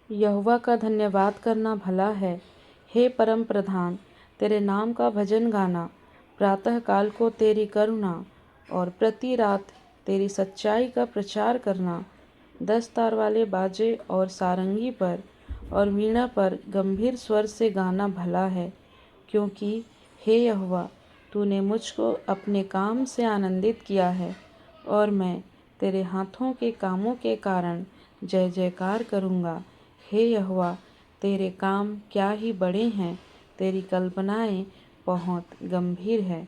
यहोवा का धन्यवाद करना भला है। हे परम प्रधान, तेरे नाम का भजन गाना, प्रातः काल को तेरी करुणा और प्रति रात तेरी सच्चाई का प्रचार करना। 10 तार वाले बाजे और सारंगी पर और वीणा पर गंभीर स्वर से गाना भला है, क्योंकि हे यहोवा, तूने मुझको अपने काम से आनंदित किया है और मैं तेरे हाथों के कामों के कारण जय जयकार करूँगा। हे यहोवा, तेरे काम क्या ही बड़े हैं, तेरी कल्पनाएं बहुत गंभीर है।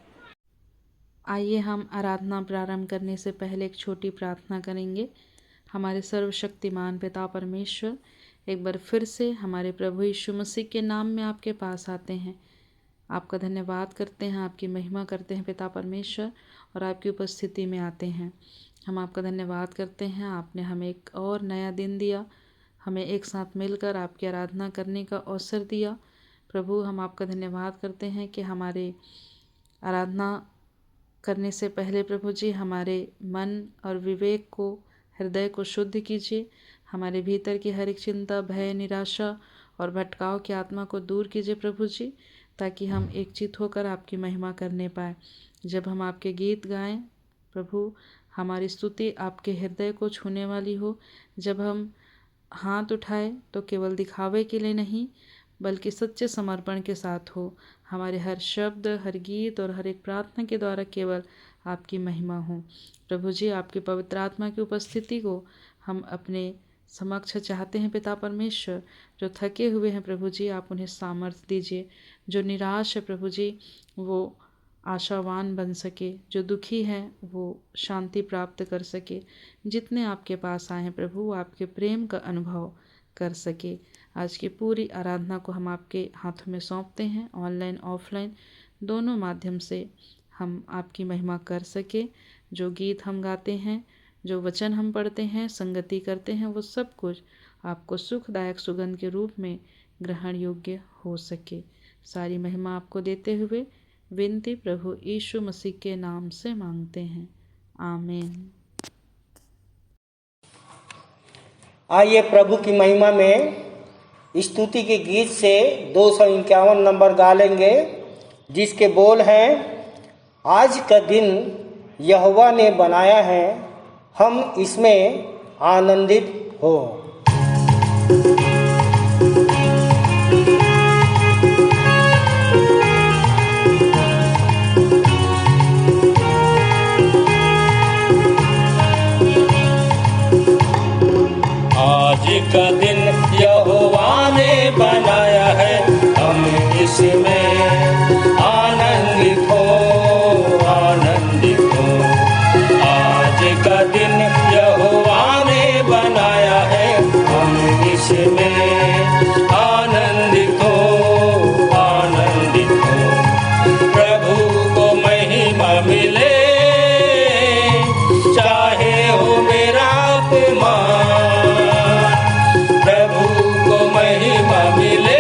आइए हम आराधना प्रारंभ करने से पहले एक छोटी प्रार्थना करेंगे। हमारे सर्वशक्तिमान पिता परमेश्वर, एक बार फिर से हमारे प्रभु यीशु मसीह के नाम में आपके पास आते हैं। आपका धन्यवाद करते हैं, आपकी महिमा करते हैं पिता परमेश्वर, और आपकी उपस्थिति में आते हैं। हम आपका धन्यवाद करते हैं, आपने हमें एक और नया दिन दिया, हमें एक साथ मिलकर आपकी आराधना करने का अवसर दिया। प्रभु, हम आपका धन्यवाद करते हैं कि हमारे आराधना करने से पहले प्रभु जी हमारे मन और विवेक को, हृदय को शुद्ध कीजिए। हमारे भीतर की हर एक चिंता, भय, निराशा और भटकाव की आत्मा को दूर कीजिए प्रभु जी, ताकि हम एकचित होकर आपकी महिमा करने पाए। जब हम आपके गीत गाएं प्रभु, हमारी स्तुति आपके हृदय को छूने वाली हो। जब हम हाथ उठाएं तो केवल दिखावे के लिए नहीं, बल्कि सच्चे समर्पण के साथ हो। हमारे हर शब्द, हर गीत और हर एक प्रार्थना के द्वारा केवल आपकी महिमा हो। प्रभु जी, आपकी पवित्र आत्मा की उपस्थिति को हम अपने समक्ष चाहते हैं पिता परमेश्वर। जो थके हुए हैं प्रभु जी, आप उन्हें सामर्थ्य दीजिए। जो निराश है प्रभु जी, वो आशावान बन सके। जो दुखी हैं वो शांति प्राप्त कर सके। जितने आपके पास आए हैं प्रभु, आपके प्रेम का अनुभव कर सके। आज की पूरी आराधना को हम आपके हाथों में सौंपते हैं। ऑनलाइन ऑफलाइन दोनों माध्यम से हम आपकी महिमा कर सके। जो गीत हम गाते हैं, जो वचन हम पढ़ते हैं, संगति करते हैं, वो सब कुछ आपको सुखदायक सुगंध के रूप में ग्रहण योग्य हो सके। सारी महिमा आपको देते हुए विनती प्रभु यीशु मसीह के नाम से मांगते हैं, आमीन। आइए प्रभु की महिमा में स्तुति के गीत से 251 नंबर गा लेंगे, जिसके बोल हैं, आज का दिन यहोवा ने बनाया है, हम इसमें आनंदित हो। आज का दिन यहोवा ने बनाया है, हम इसमें आनंदित हो, आनंदित हो। आज का दिन यहोवा ने बनाया है, हम इसमें आनंदित हो, आनंदित हो। प्रभु को महिमा मिले, चाहे हो मेरा अपमान। प्रभु को महिमा मिले,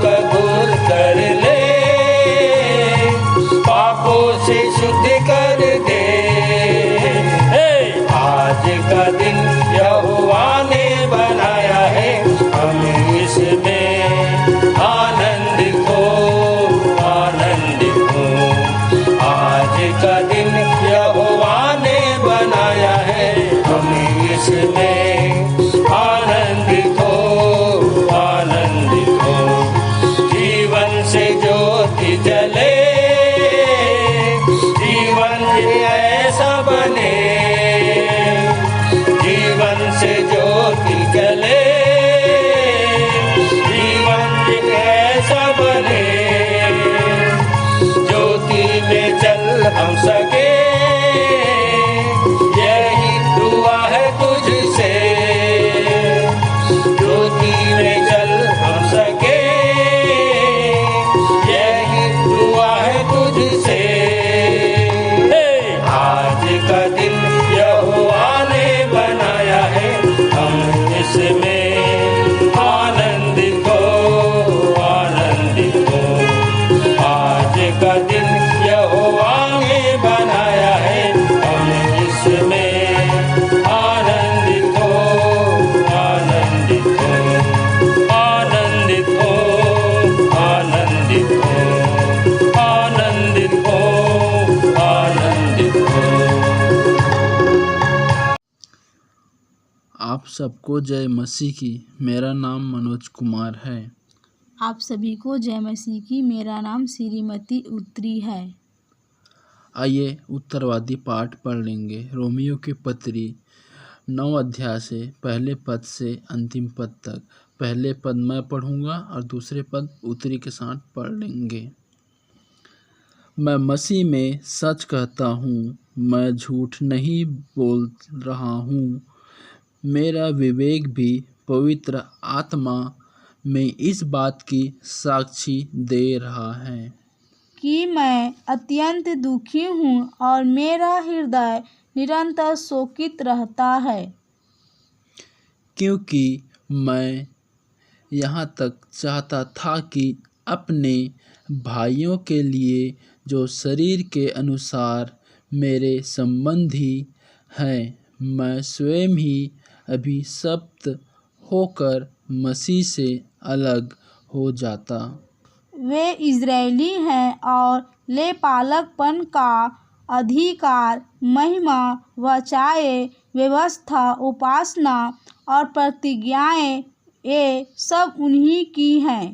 कबूल कर ले, पापों से शुद्ध कर दे। आज का दिन यहोवा ने बनाया है, हम इसमें आनंदित हो, आनंदित हो। आज का दिन यहोवा ने बनाया है, हम इसमें आनंदित हो, आनंदित हो। जीवन से ज्योति जले, जीवन ऐसा बने, जीवन से ज्योति जले, जीवन ऐसा बने। ज्योति में चल हम सके, यही दुआ है तुझसे। ज्योति में चल हम सके, यही दुआ है तुझसे। आज का दिन यहोवा ने बनाया है, हम इसमें आनंदित हो, आनंदित हो। आज का दिन यहोवा ने बनाया है, हम इसमें आनंदित हो, आनंदित हो, आनंदित हो, आनंदित हो, आनंदित हो, आनंदित हो। आप सबको जय मसीह की। मेरा नाम मनोज कुमार है। आप सभी को जय मसीह की। मेरा नाम श्रीमती उत्तरी है। आइए उत्तरवादी पाठ पढ़ लेंगे। रोमियो की पत्री 9 अध्याय से पहले पद से अंतिम पद तक। पहले पद मैं पढ़ूंगा और दूसरे पद उत्तरी के साथ पढ़ लेंगे। मैं मसीह में सच कहता हूँ, मैं झूठ नहीं बोल रहा हूँ। मेरा विवेक भी पवित्र आत्मा में इस बात की साक्षी दे रहा है कि मैं अत्यंत दुखी हूँ और मेरा हृदय निरंतर शोकित रहता है, क्योंकि मैं यहाँ तक चाहता था कि अपने भाइयों के लिए जो शरीर के अनुसार मेरे संबंधी हैं, मैं स्वयं ही अभिशप्त होकर मसीह से अलग हो जाता। वे इजरायली हैं और ले पालकपन का अधिकार, महिमा, वचाए, व्यवस्था, उपासना और प्रतिज्ञाएं, ये सब उन्हीं की हैं।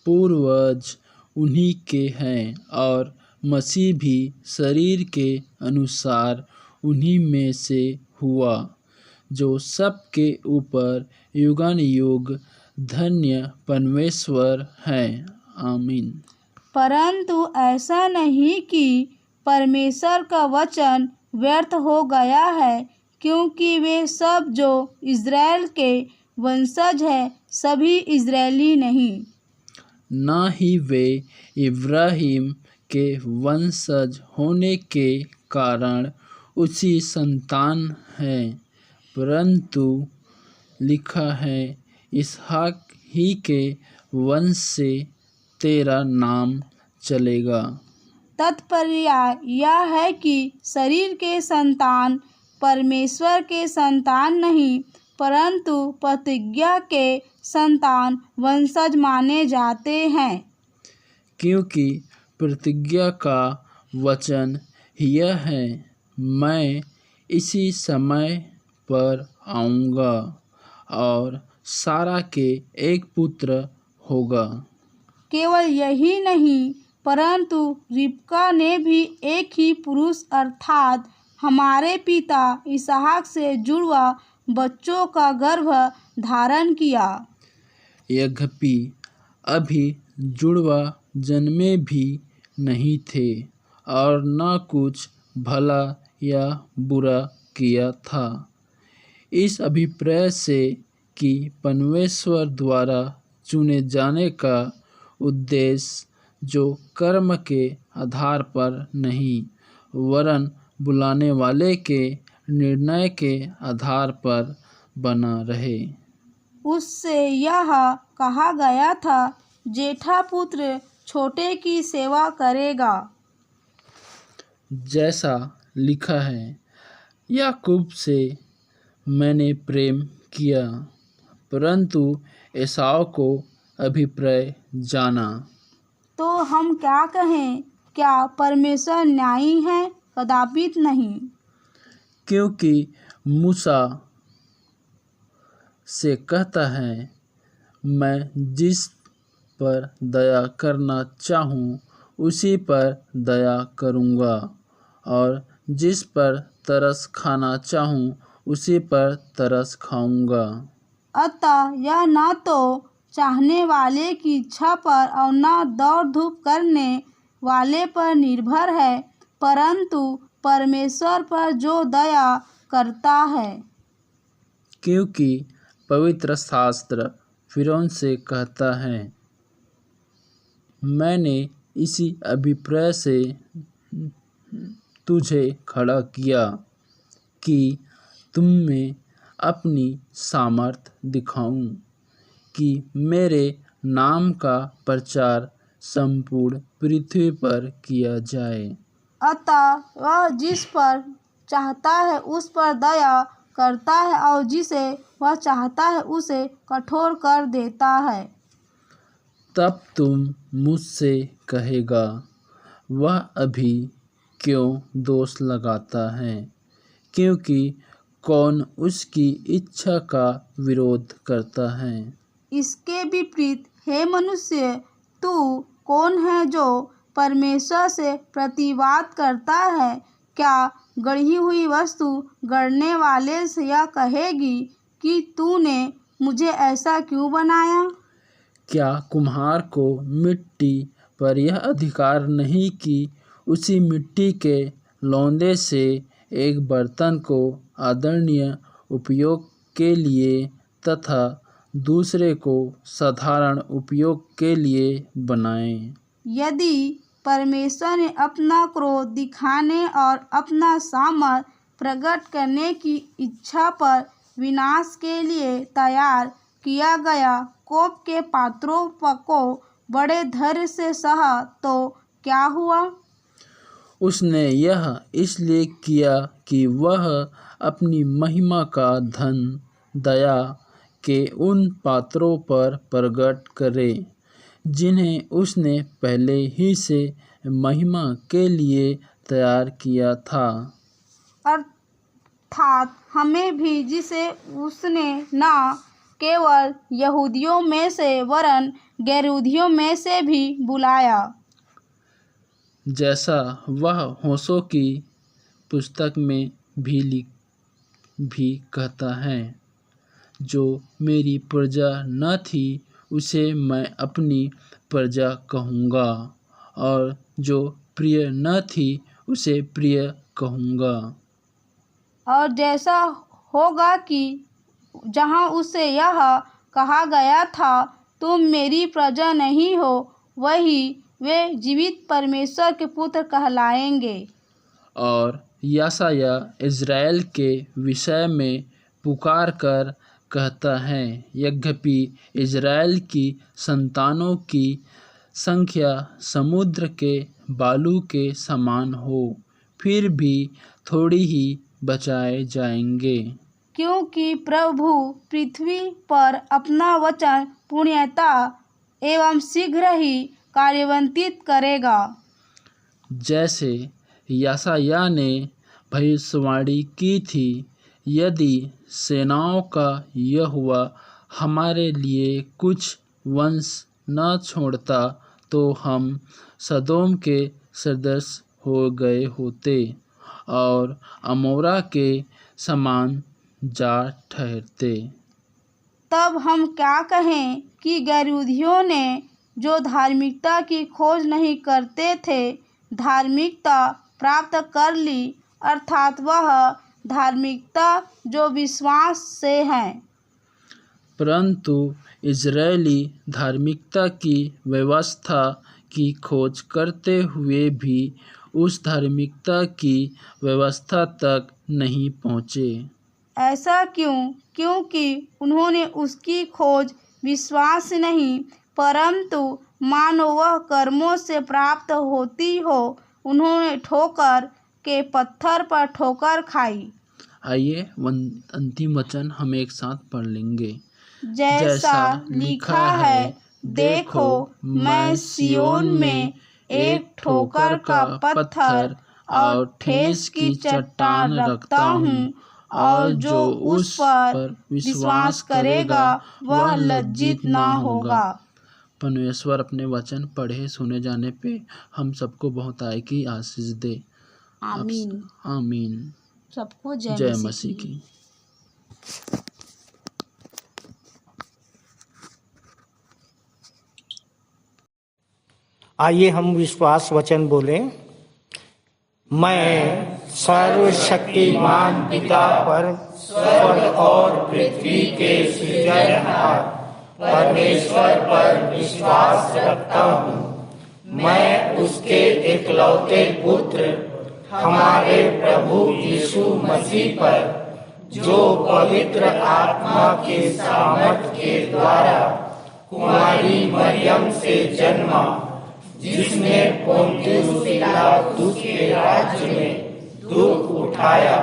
पूर्वज उन्हीं के हैं और मसीह भी शरीर के अनुसार उन्हीं में से हुआ, जो सबके ऊपर युगानुयुग धन्य परमेश्वर हैं। आमीन। परंतु ऐसा नहीं कि परमेश्वर का वचन व्यर्थ हो गया है, क्योंकि वे सब जो इज़राइल के वंशज हैं, सभी इज़रायली नहीं। ना ही वे इब्राहिम के वंशज होने के कारण उसी संतान हैं, परंतु लिखा है, इसहाक ही के वंश से तेरा नाम चलेगा। तात्पर्य यह है कि शरीर के संतान परमेश्वर के संतान नहीं, परंतु प्रतिज्ञा के संतान वंशज माने जाते हैं। क्योंकि प्रतिज्ञा का वचन यह है, मैं इसी समय पर आऊँगा और सारा के एक पुत्र होगा। केवल यही नहीं, परंतु रिबका ने भी एक ही पुरुष अर्थात हमारे पिता इसहाक से जुड़वा बच्चों का गर्भ धारण किया। यद्यपि अभी जुड़वा जन्मे भी नहीं थे और न कुछ भला या बुरा किया था, इस अभिप्राय से कि परमेश्वर द्वारा चुने जाने का उद्देश्य जो कर्म के आधार पर नहीं, वरन बुलाने वाले के निर्णय के आधार पर बना रहे। उससे यह कहा गया था जेठा पुत्र छोटे की सेवा करेगा। जैसा लिखा है, याकूब से मैंने प्रेम किया, परंतु एसाव को अभिप्राय जाना। तो हम क्या कहें? क्या परमेश्वर न्यायी है? कदापि नहीं। क्योंकि मूसा से कहता है, मैं जिस पर दया करना चाहूँ उसी पर दया करूँगा, और जिस पर तरस खाना चाहूँ उसी पर तरस खाऊँगा। अतः यह न तो चाहने वाले की इच्छा पर और न दौड़ धूप करने वाले पर निर्भर है, परंतु परमेश्वर पर जो दया करता है। क्योंकि पवित्र शास्त्र फिरौन से कहता है, मैंने इसी अभिप्राय से तुझे खड़ा किया कि तुम में अपनी सामर्थ दिखाऊं, कि मेरे नाम का प्रचार संपूर्ण पृथ्वी पर किया जाए। अतः वह जिस पर चाहता है उस पर दया करता है, और जिसे वह चाहता है उसे कठोर कर देता है। तब तुम मुझसे कहेगा, वह अभी क्यों दोष लगाता है? क्योंकि कौन उसकी इच्छा का विरोध करता है? इसके विपरीत, हे मनुष्य, तू कौन है जो परमेश्वर से प्रतिवाद करता है? क्या गढ़ी हुई वस्तु गढ़ने वाले से यह कहेगी कि तूने मुझे ऐसा क्यों बनाया? क्या कुम्हार को मिट्टी पर यह अधिकार नहीं कि उसी मिट्टी के लौंदे से एक बर्तन को आदरणीय उपयोग के लिए तथा दूसरे को साधारण उपयोग के लिए बनाए? यदि परमेश्वर ने अपना क्रोध दिखाने और अपना सामर्थ प्रकट करने की इच्छा पर विनाश के लिए तैयार किया गया कोप के पात्रों को बड़े धैर्य से सहा, तो क्या हुआ? उसने यह इसलिए किया कि वह अपनी महिमा का धन दया के उन पात्रों पर प्रकट करे जिन्हें उसने पहले ही से महिमा के लिए तैयार किया था। अर्थात हमें भी, जिसे उसने न केवल यहूदियों में से वरन गैरयहूदियों में से भी बुलाया। जैसा वह होशे की पुस्तक में भी कहता है, जो मेरी प्रजा न थी उसे मैं अपनी प्रजा कहूँगा, और जो प्रिय न थी उसे प्रिय कहूँगा। और जैसा होगा कि जहाँ उसे यह कहा गया था, तुम मेरी प्रजा नहीं हो, वही वे जीवित परमेश्वर के पुत्र कहलाएंगे। और यशायाह इज़राइल के विषय में पुकार कर कहता है, यद्यपि इज़राइल की संतानों की संख्या समुद्र के बालू के समान हो, फिर भी थोड़ी ही बचाए जाएंगे। क्योंकि प्रभु पृथ्वी पर अपना वचन पूर्णता एवं शीघ्र ही कार्यान्वित करेगा। जैसे यशायाह ने भविष्यवाणी की थी, यदि सेनाओं का यहोवा हमारे लिए कुछ वंश न छोड़ता तो हम सदोम के सदृश हो गए होते और अमोरा के समान जा ठहरते। तब हम क्या कहें कि गैरयहूदियों ने जो धार्मिकता की खोज नहीं करते थे, धार्मिकता प्राप्त कर ली, अर्थात वह धार्मिकता जो विश्वास से है। परंतु इजरायली धार्मिकता की व्यवस्था की खोज करते हुए भी उस धार्मिकता की व्यवस्था तक नहीं पहुँचे। ऐसा क्यों? क्योंकि उन्होंने उसकी खोज विश्वास से नहीं परंतु मानो वह कर्मों से प्राप्त होती हो। उन्होंने ठोकर के पत्थर पर ठोकर खाई। आइए अंतिम वचन हम एक साथ पढ़ लेंगे। जैसा लिखा है, देखो मैं सिय्योन में एक ठोकर का पत्थर और ठेस की चट्टान रखता हूँ, और जो उस पर विश्वास करेगा वह लज्जित ना होगा। परमेश्वर अपने वचन पढ़े सुने जाने पे हम सबको बहुत आय की आशीष दे। आमीन। आमीन। सबको जय मसीह की। आइए हम विश्वास वचन बोलें। मैं सर्वशक्तिमान पिता पर स्वर्ग और पृथ्वी के सृजनहार परमेश्वर पर विश्वास रखता हूँ। मैं उसके एकलौते पुत्र हमारे प्रभु यीशु मसीह पर, जो पवित्र आत्मा के सामर्थ के द्वारा कुमारी मरियम से जन्मा, जिसने पोंतियुस पिलातुस के राज्य में दुख उठाया,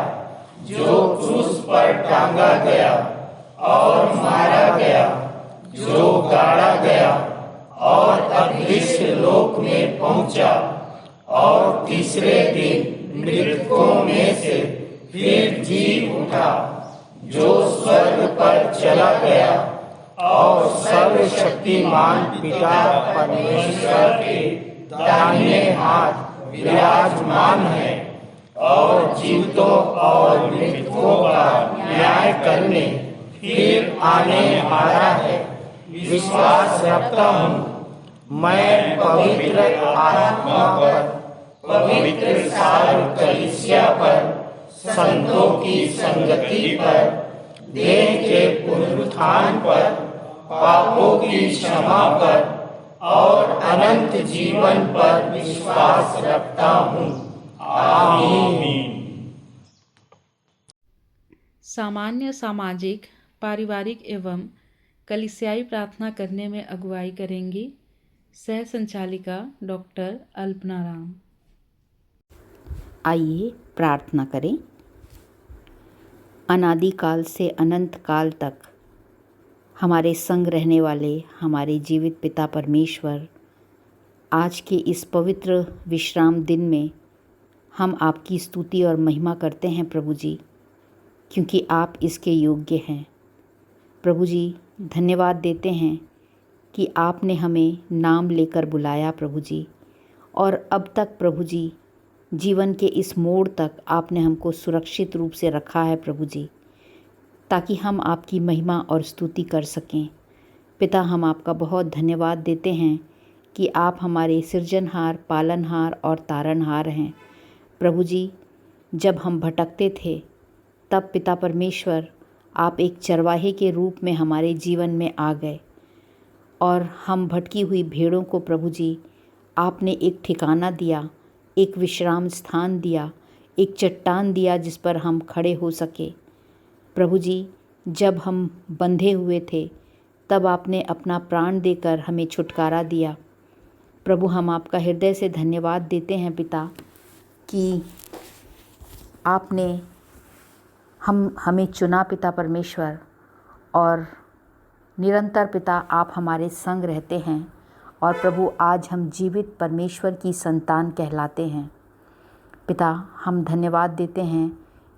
जो क्रूस पर टांगा गया और मारा गया, जो गाड़ा गया और अदृश्य लोक में पहुंचा, और तीसरे दिन मृतकों में से फिर जी उठा, जो स्वर्ग पर चला गया और सर्वशक्तिमान पिता परमेश्वर के दाहिने हाथ विराजमान है, और जीवितों और मृतकों का न्याय करने फिर आने वाला है। विश्वास रखता हूँ मैं पवित्र आत्मा पर, पवित्र सारी कलीसिया पर, संतों की संगति पर, देह के पुनरुत्थान पर, पापों की क्षमा पर और अनंत जीवन पर विश्वास रखता हूँ। आमीन। सामान्य सामाजिक पारिवारिक एवं कलीसियाई प्रार्थना करने में अगुवाई करेंगी सह संचालिका डॉक्टर अल्पना राम। आइए प्रार्थना करें। अनादिकाल से अनंत काल तक हमारे संग रहने वाले हमारे जीवित पिता परमेश्वर, आज के इस पवित्र विश्राम दिन में हम आपकी स्तुति और महिमा करते हैं प्रभु जी, क्योंकि आप इसके योग्य हैं। प्रभु जी, धन्यवाद देते हैं कि आपने हमें नाम लेकर बुलाया प्रभु जी, और अब तक प्रभु जी जीवन के इस मोड़ तक आपने हमको सुरक्षित रूप से रखा है प्रभु जी, ताकि हम आपकी महिमा और स्तुति कर सकें। पिता, हम आपका बहुत धन्यवाद देते हैं कि आप हमारे सृजनहार, पालनहार और तारनहार हैं। प्रभु जी, जब हम भटकते थे तब पिता परमेश्वर आप एक चरवाहे के रूप में हमारे जीवन में आ गए, और हम भटकी हुई भेड़ों को प्रभु जी आपने एक ठिकाना दिया, एक विश्राम स्थान दिया, एक चट्टान दिया जिस पर हम खड़े हो सके। प्रभु जी, जब हम बंधे हुए थे तब आपने अपना प्राण देकर हमें छुटकारा दिया। प्रभु, हम आपका हृदय से धन्यवाद देते हैं पिता कि आपने हमें चुना पिता परमेश्वर, और निरंतर पिता आप हमारे संग रहते हैं। और प्रभु, आज हम जीवित परमेश्वर की संतान कहलाते हैं। पिता, हम धन्यवाद देते हैं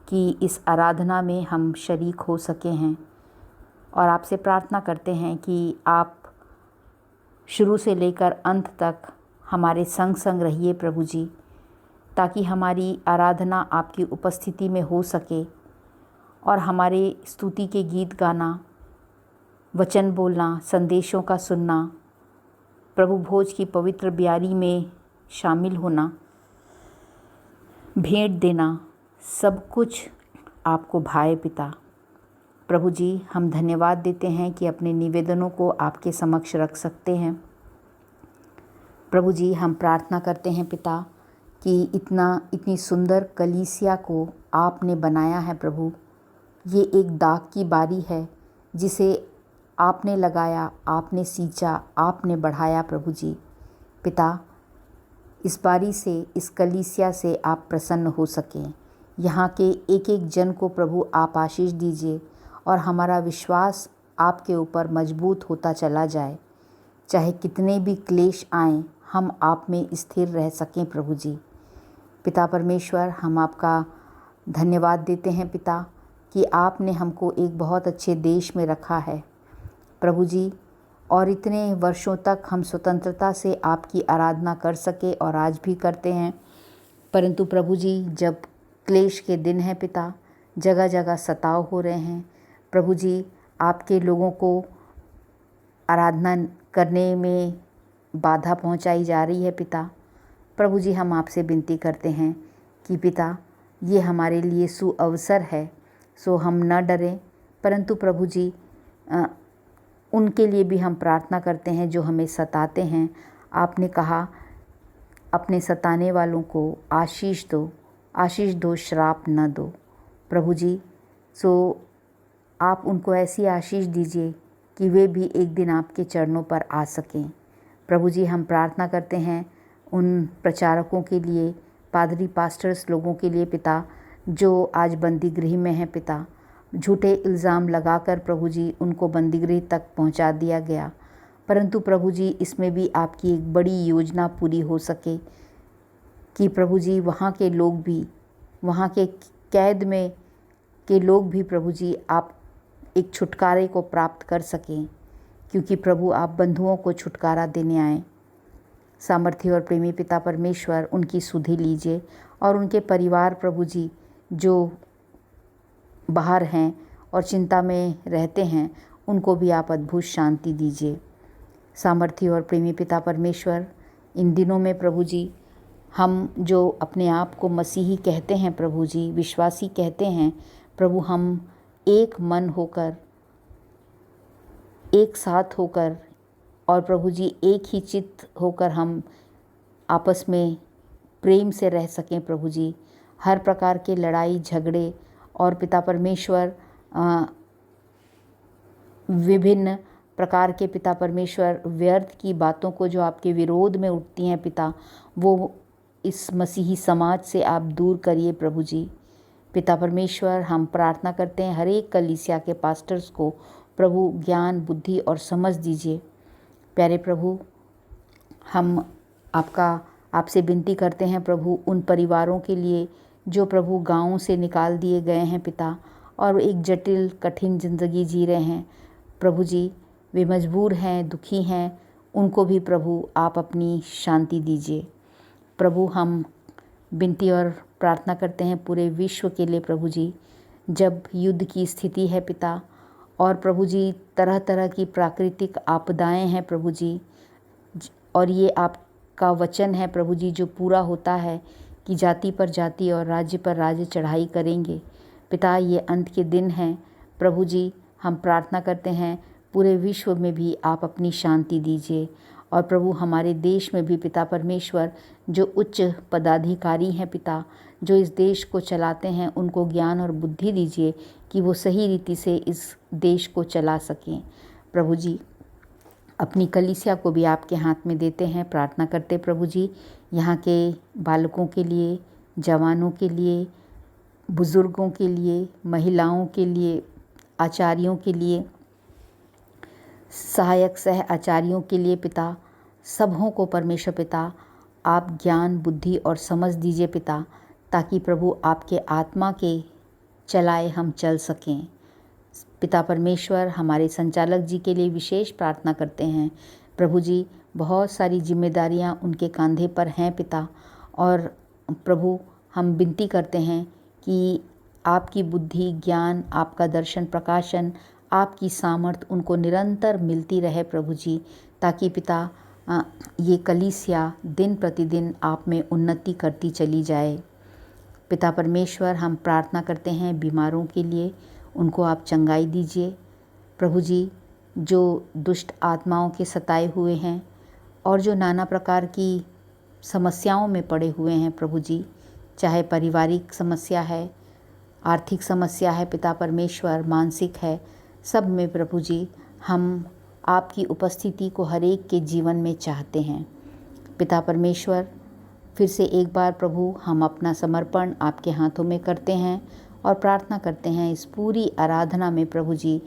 कि इस आराधना में हम शरीक हो सके हैं, और आपसे प्रार्थना करते हैं कि आप शुरू से लेकर अंत तक हमारे संग संग रहिए प्रभु जी, ताकि हमारी आराधना आपकी उपस्थिति में हो सके, और हमारे स्तुति के गीत गाना, वचन बोलना, संदेशों का सुनना, प्रभु भोज की पवित्र ब्यारी में शामिल होना, भेंट देना, सब कुछ आपको भाए पिता। प्रभु जी, हम धन्यवाद देते हैं कि अपने निवेदनों को आपके समक्ष रख सकते हैं। प्रभु जी, हम प्रार्थना करते हैं पिता कि इतनी सुंदर कलीसिया को आपने बनाया है प्रभु। ये एक दाग की बारी है जिसे आपने लगाया, आपने सींचा, आपने बढ़ाया प्रभु जी। पिता, इस बारी से, इस कलीसिया से आप प्रसन्न हो सकें। यहाँ के एक एक जन को प्रभु आप आशीष दीजिए और हमारा विश्वास आपके ऊपर मजबूत होता चला जाए। चाहे कितने भी क्लेश आएं, हम आप में स्थिर रह सकें प्रभु जी। पिता परमेश्वर, हम आपका धन्यवाद देते हैं पिता कि आपने हमको एक बहुत अच्छे देश में रखा है प्रभु जी, और इतने वर्षों तक हम स्वतंत्रता से आपकी आराधना कर सके और आज भी करते हैं। परंतु प्रभु जी, जब क्लेश के दिन हैं पिता, जगह जगह सताव हो रहे हैं प्रभु जी, आपके लोगों को आराधना करने में बाधा पहुंचाई जा रही है पिता। प्रभु जी, हम आपसे विनती करते हैं कि पिता, ये हमारे लिए सुअवसर है, सो हम न डरें। परंतु प्रभु जी, उनके लिए भी हम प्रार्थना करते हैं जो हमें सताते हैं। आपने कहा, अपने सताने वालों को आशीष दो, श्राप न दो प्रभु जी। सो आप उनको ऐसी आशीष दीजिए कि वे भी एक दिन आपके चरणों पर आ सकें प्रभु जी। हम प्रार्थना करते हैं उन प्रचारकों के लिए, पादरी पास्टर्स लोगों के लिए पिता, जो आज बंदी गृह में हैं पिता। झूठे इल्ज़ाम लगाकर प्रभु जी उनको बंदी गृह तक पहुंचा दिया गया, परंतु प्रभु जी इसमें भी आपकी एक बड़ी योजना पूरी हो सके कि प्रभु जी वहाँ के लोग भी, वहाँ के कैद में के लोग भी प्रभु जी आप एक छुटकारे को प्राप्त कर सकें, क्योंकि प्रभु आप बंधुओं को छुटकारा देने आए। सामर्थी और प्रेमी पिता परमेश्वर, उनकी सुधि लीजिए और उनके परिवार प्रभु जी जो बाहर हैं और चिंता में रहते हैं, उनको भी आप अद्भुत शांति दीजिए। सामर्थी और प्रेमी पिता परमेश्वर, इन दिनों में प्रभु जी हम जो अपने आप को मसीही कहते हैं प्रभु जी, विश्वासी कहते हैं प्रभु, हम एक मन होकर, एक साथ होकर और प्रभु जी एक ही चित्त होकर हम आपस में प्रेम से रह सकें प्रभु जी। हर प्रकार के लड़ाई झगड़े और पिता परमेश्वर विभिन्न प्रकार के पिता परमेश्वर व्यर्थ की बातों को जो आपके विरोध में उठती हैं पिता, वो इस मसीही समाज से आप दूर करिए प्रभु जी। पिता परमेश्वर, हम प्रार्थना करते हैं हर एक कलीसिया के पास्टर्स को प्रभु ज्ञान, बुद्धि और समझ दीजिए। प्यारे प्रभु, हम आपसे विनती करते हैं प्रभु उन परिवारों के लिए जो प्रभु गाँव से निकाल दिए गए हैं पिता, और एक जटिल कठिन ज़िंदगी जी रहे हैं प्रभु जी, वे मजबूर हैं, दुखी हैं, उनको भी प्रभु आप अपनी शांति दीजिए। प्रभु, हम विनती और प्रार्थना करते हैं पूरे विश्व के लिए प्रभु जी, जब युद्ध की स्थिति है पिता, और प्रभु जी तरह तरह की प्राकृतिक आपदाएं हैं प्रभु जी, और ये आपका वचन है प्रभु जी जो पूरा होता है कि जाति पर जाति और राज्य पर राज्य चढ़ाई करेंगे पिता। ये अंत के दिन हैं प्रभु जी, हम प्रार्थना करते हैं पूरे विश्व में भी आप अपनी शांति दीजिए, और प्रभु हमारे देश में भी पिता परमेश्वर जो उच्च पदाधिकारी हैं पिता, जो इस देश को चलाते हैं, उनको ज्ञान और बुद्धि दीजिए कि वो सही रीति से इस देश को चला सकें प्रभु जी। अपनी कलीसिया को भी आपके हाथ में देते हैं, प्रार्थना करते प्रभु जी यहाँ के बालकों के लिए, जवानों के लिए, बुज़ुर्गों के लिए, महिलाओं के लिए, आचार्यों के लिए, सहायक सह आचार्यों के लिए पिता, सबों को परमेश्वर पिता आप ज्ञान, बुद्धि और समझ दीजिए पिता, ताकि प्रभु आपके आत्मा के चलाए हम चल सकें। पिता परमेश्वर, हमारे संचालक जी के लिए विशेष प्रार्थना करते हैं प्रभु जी, बहुत सारी जिम्मेदारियां उनके कंधे पर हैं पिता, और प्रभु हम विनती करते हैं कि आपकी बुद्धि, ज्ञान, आपका दर्शन प्रकाशन, आपकी सामर्थ उनको निरंतर मिलती रहे प्रभु जी, ताकि पिता ये कलीसिया दिन प्रतिदिन आप में उन्नति करती चली जाए। पिता परमेश्वर, हम प्रार्थना करते हैं बीमारों के लिए, उनको आप चंगाई दीजिए प्रभु जी, जो दुष्ट आत्माओं के सताए हुए हैं और जो नाना प्रकार की समस्याओं में पड़े हुए हैं प्रभु जी, चाहे पारिवारिक समस्या है, आर्थिक समस्या है पिता परमेश्वर, मानसिक है, सब में प्रभु जी हम आपकी उपस्थिति को हर एक के जीवन में चाहते हैं। पिता परमेश्वर, फिर से एक बार प्रभु हम अपना समर्पण आपके हाथों में करते हैं और प्रार्थना करते हैं इस पूरी आराधना में प्रभु जी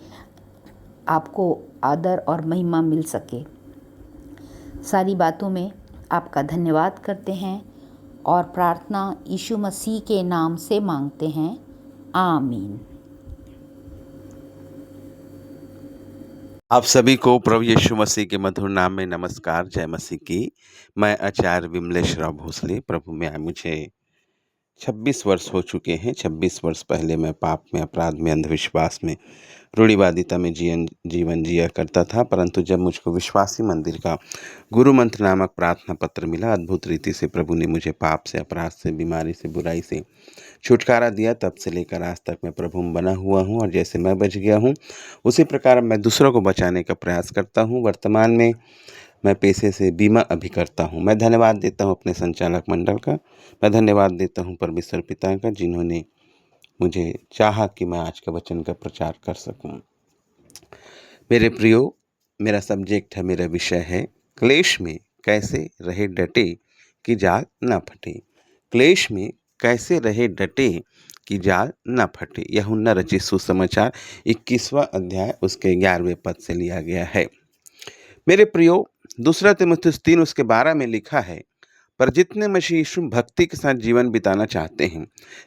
आपको आदर और महिमा मिल सके। सारी बातों में आपका धन्यवाद करते हैं और प्रार्थना यीशु मसीह के नाम से मांगते हैं, आमीन। आप सभी को प्रभु यीशु मसीह के मधुर नाम में नमस्कार, जय मसीह की। मैं आचार्य विमलेश राव भोसले प्रभु में मुझे 26 वर्ष हो चुके हैं। 26 वर्ष पहले मैं पाप में, अपराध में, अंधविश्वास में, रूढ़िवादिता में जीवन जिया करता था, परंतु जब मुझको विश्वासी मंदिर का गुरु मंत्र नामक प्रार्थना पत्र मिला, अद्भुत रीति से प्रभु ने मुझे पाप से, अपराध से, बीमारी से, बुराई से छुटकारा दिया। तब से लेकर आज तक मैं प्रभु में बना हुआ हूँ और जैसे मैं बच गया हूँ उसी प्रकार मैं दूसरों को बचाने का प्रयास करता हूँ। वर्तमान में मैं पेशे से बीमा अभी करता हूँ। मैं धन्यवाद देता हूँ अपने संचालक मंडल का, मैं धन्यवाद देता हूँ परमेश्वर पिता का, जिन्होंने मुझे चाहा कि मैं आज के वचन का प्रचार कर सकूं। मेरे प्रियो, मेरा सब्जेक्ट है, मेरा विषय है, क्लेश में कैसे रहे डटे कि जाल ना फटे। क्लेश में कैसे रहे डटे कि जाल ना फटे। यूहन्ना रचित सुसमाचार 21वां अध्याय उसके 11वें पद से लिया गया है। मेरे प्रियो, 2 तीमुथियुस 3 उसके 12 में लिखा है, पर जितने मसीह यीशु भक्ति के साथ जीवन बिताना चाहते हैं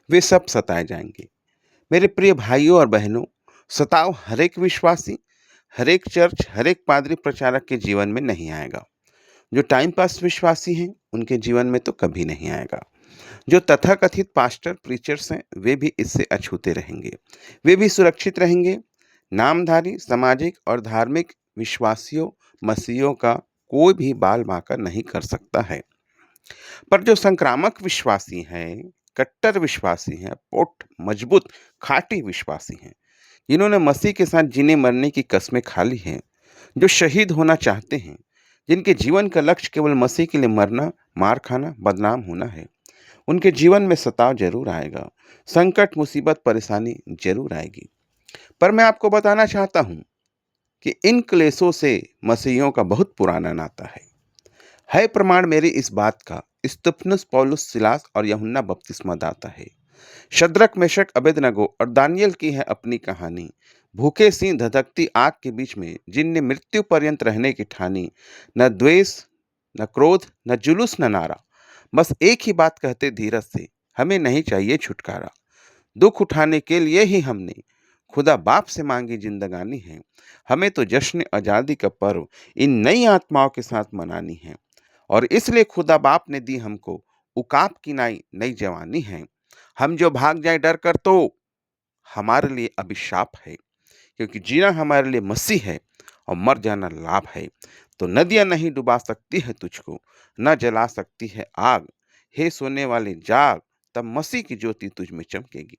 वे सब सताए जाएंगे। मेरे प्रिय भाइयों और बहनों, सताव हर एक विश्वासी, हर एक चर्च, हर एक पादरी प्रचारक के जीवन में नहीं आएगा। जो टाइम पास विश्वासी हैं उनके जीवन में तो कभी नहीं आएगा। जो तथाकथित पास्टर, प्रीचर्स हैं वे भी इससे अछूते रहेंगे, वे भी सुरक्षित रहेंगे। नामधारी, सामाजिक और धार्मिक विश्वासियों, मसीहियों का कोई भी बाल बांका नहीं कर सकता है। पर जो संक्रामक विश्वासी हैं, कट्टर विश्वासी हैं, पोट मजबूत खाटी विश्वासी हैं, जिन्होंने मसीह के साथ जीने मरने की कस्में खा ली हैं, जो शहीद होना चाहते हैं, जिनके जीवन का लक्ष्य केवल मसीह के लिए मरना, मार खाना, बदनाम होना है, उनके जीवन में सताव जरूर आएगा, संकट, मुसीबत, परेशानी जरूर आएगी। पर मैं आपको बताना चाहता हूं कि इन क्लेशों से मसीहियों का बहुत पुराना नाता है प्रमाण मेरी इस बात का स्तिफनुस, पौलुस, सिलास और यूहन्ना बपतिस्मा दाता है। शद्रक, मेशक, अबेदनगो और दानियल की है अपनी कहानी। भूखे सिंह, धधकती आग के बीच में जिनने मृत्यु पर्यंत रहने की ठानी। न द्वेष, न क्रोध, न जुलूस, न नारा, बस एक ही बात कहते धीरज से, हमें नहीं चाहिए छुटकारा। दुख उठाने के लिए ही हमने खुदा बाप से मांगी जिंदगानी है। हमें तो जश्न आज़ादी का पर्व इन नई आत्माओं के साथ मनानी है और इसलिए खुदा बाप ने दी हमको उकाब की नई जवानी है। हम जो भाग जाए डर कर तो हमारे लिए अभिशाप है, क्योंकि जीना हमारे लिए मसीह है और मर जाना लाभ है। तो नदियां नहीं डुबा सकती है तुझको, न जला सकती है आग। हे सोने वाले जाग, तब मसीह की ज्योति तुझ में चमकेगी।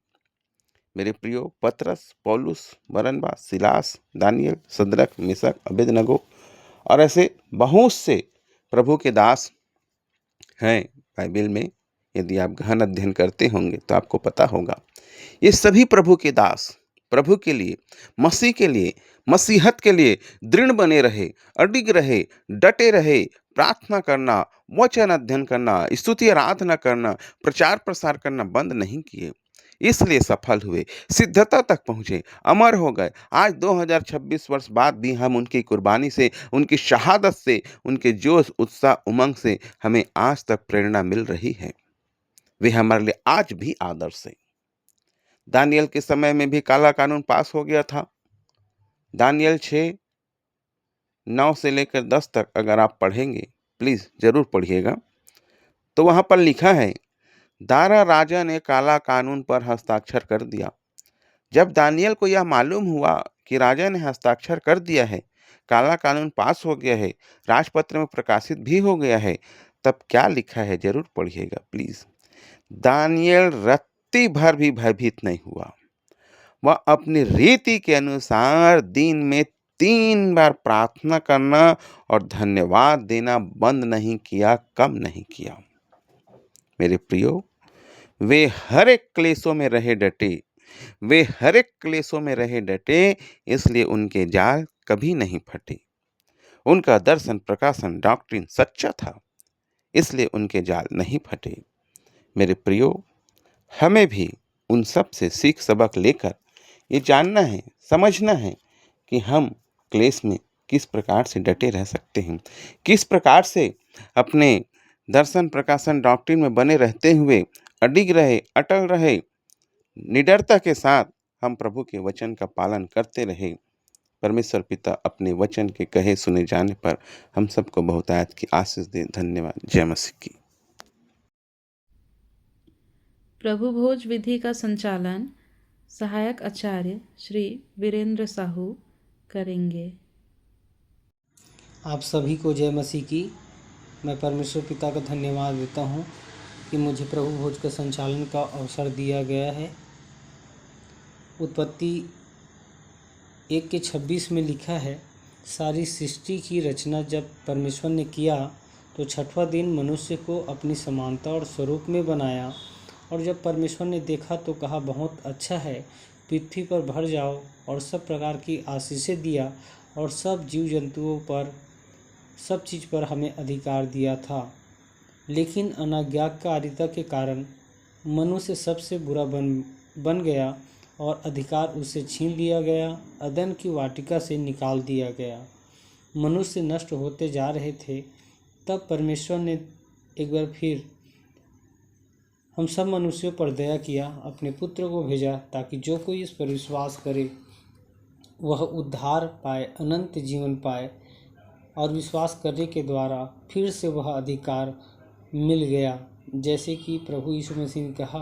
मेरे प्रियो, पतरस, पौलुस, Barnabas, Silas, Daniel, Shadrach, Meshach, Abednego और ऐसे बहुत से प्रभु के दास हैं बाइबल में। यदि आप गहन अध्ययन करते होंगे तो आपको पता होगा, ये सभी प्रभु के दास प्रभु के लिए, मसीह के लिए, मसीहत के लिए दृढ़ बने रहे, अडिग रहे, डटे रहे। प्रार्थना करना, वचन अध्ययन करना, स्तुति आराधना करना, प्रचार प्रसार करना बंद नहीं किए, इसलिए सफल हुए, सिद्धता तक पहुंचे, अमर हो गए। आज 2026 वर्ष बाद भी हम उनकी कुर्बानी से, उनकी शहादत से, उनके जोश, उत्साह, उमंग से हमें आज तक प्रेरणा मिल रही है। वे हमारे लिए आज भी आदर्श है। दानियल के समय में भी काला कानून पास हो गया था। दानियल 6:9 से लेकर 10 तक अगर आप पढ़ेंगे, प्लीज जरूर पढ़िएगा, तो वहां पर लिखा है, दारा राजा ने काला कानून पर हस्ताक्षर कर दिया। जब दानियल को यह मालूम हुआ कि राजा ने हस्ताक्षर कर दिया है, काला कानून पास हो गया है, राजपत्र में प्रकाशित भी हो गया है, तब क्या लिखा है जरूर पढ़िएगा प्लीज। दानियल रत्ती भर भी भयभीत नहीं हुआ। वह अपनी रीति के अनुसार दिन में 3 बार प्रार्थना करना और धन्यवाद देना बंद नहीं किया, कम नहीं किया। मेरे प्रियो, वे हर एक क्लेशों में रहे डटे, वे हर एक क्लेशों में रहे डटे, इसलिए उनके जाल कभी नहीं फटे। उनका दर्शन प्रकाशन डॉक्ट्रिन सच्चा था, इसलिए उनके जाल नहीं फटे। मेरे प्रियो, हमें भी उन सब से सीख सबक लेकर ये जानना है, समझना है कि हम क्लेश में किस प्रकार से डटे रह सकते हैं, किस प्रकार से अपने दर्शन प्रकाशन डॉक्ट्रिन में बने रहते हुए अडिग रहे, अटल रहे, निडरता के साथ हम प्रभु के वचन का पालन करते रहे। परमेश्वर पिता अपने वचन के कहे सुने जाने पर हम सबको बहुतायत की आशीष दे। धन्यवाद। जय मसीह की। प्रभु भोज विधि का संचालन सहायक आचार्य श्री वीरेंद्र साहू करेंगे। आप सभी को जय मसीह की। मैं परमेश्वर पिता का धन्यवाद देता हूँ कि मुझे प्रभु भोज का संचालन का अवसर दिया गया है। उत्पत्ति 1:26 में लिखा है, सारी सृष्टि की रचना जब परमेश्वर ने किया तो छठवां दिन मनुष्य को अपनी समानता और स्वरूप में बनाया। और जब परमेश्वर ने देखा तो कहा, बहुत अच्छा है, पृथ्वी पर भर जाओ और सब प्रकार की आशीषें दिया और सब जीव जंतुओं पर, सब चीज़ पर हमें अधिकार दिया था। लेकिन अनाज्ञाकारिता के कारण मनुष्य सबसे बुरा बन गया और अधिकार उससे छीन लिया गया, अदन की वाटिका से निकाल दिया गया। मनुष्य नष्ट होते जा रहे थे, तब परमेश्वर ने एक बार फिर हम सब मनुष्यों पर दया किया, अपने पुत्र को भेजा ताकि जो कोई इस पर विश्वास करे वह उद्धार पाए, अनंत जीवन पाए। और विश्वास करने के द्वारा फिर से वह अधिकार मिल गया, जैसे कि प्रभु यीशु मसीह ने कहा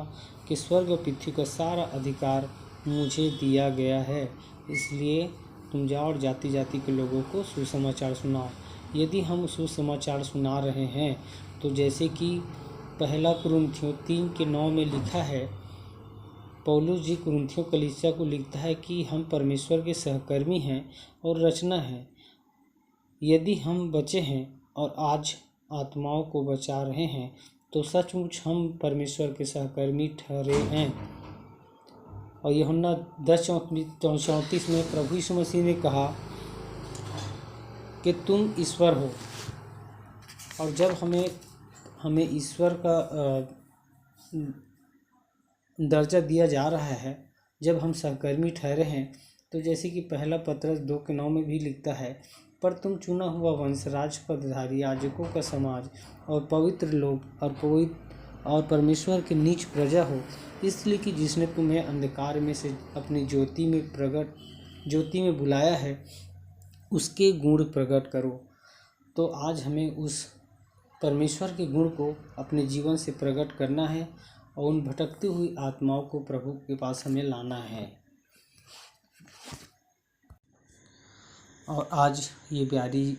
कि स्वर्ग और पृथ्वी का सारा अधिकार मुझे दिया गया है, इसलिए तुम जाओ और जाति जाति के लोगों को सुसमाचार सुनाओ। यदि हम सुसमाचार सुना रहे हैं तो जैसे कि पहला कुरिन्थियों 3:9 में लिखा है, पौलुस जी कुरिन्थियों कलीसिया को लिखता है कि हम परमेश्वर के सहकर्मी हैं और रचना है। यदि हम बचे हैं और आज आत्माओं को बचा रहे हैं तो सचमुच हम परमेश्वर के सहकर्मी ठहरे हैं। और यूहन्ना 10:34 में प्रभु यीशु मसीह ने कहा कि तुम ईश्वर हो। और जब हमें ईश्वर का दर्जा दिया जा रहा है, जब हम सहकर्मी ठहरे हैं, तो जैसे कि पहला पत्रस 2:9 में भी लिखता है, पर तुम चुना हुआ वंश, राजपदधारी, याजकों का समाज और पवित्र लोग और परमेश्वर की नीच प्रजा हो, इसलिए कि जिसने तुम्हें अंधकार में से अपनी ज्योति में बुलाया है, उसके गुण प्रकट करो। तो आज हमें उस परमेश्वर के गुण को अपने जीवन से प्रकट करना है और उन भटकती हुई आत्माओं को प्रभु के पास हमें लाना है। और आज ये ब्यारी,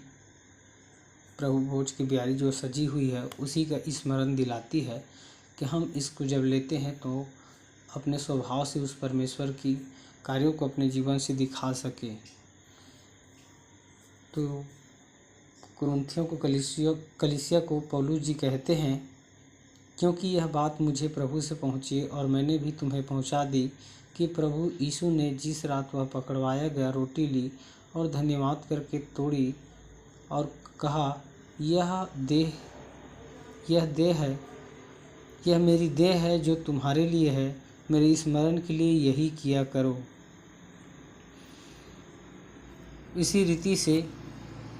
प्रभु भोज की ब्यारी जो सजी हुई है, उसी का स्मरण दिलाती है कि हम इसको जब लेते हैं तो अपने स्वभाव से उस परमेश्वर की कार्यों को अपने जीवन से दिखा सके। तो कुरिन्थियों को कलीसिया को पौलुस जी कहते हैं, क्योंकि यह बात मुझे प्रभु से पहुँची और मैंने भी तुम्हें पहुँचा दी कि प्रभु यीशु ने जिस रात वह पकड़वाया गया रोटी ली और धन्यवाद करके तोड़ी और कहा, यह मेरी देह है जो तुम्हारे लिए है, मेरे स्मरण के लिए यही किया करो। इसी रीति से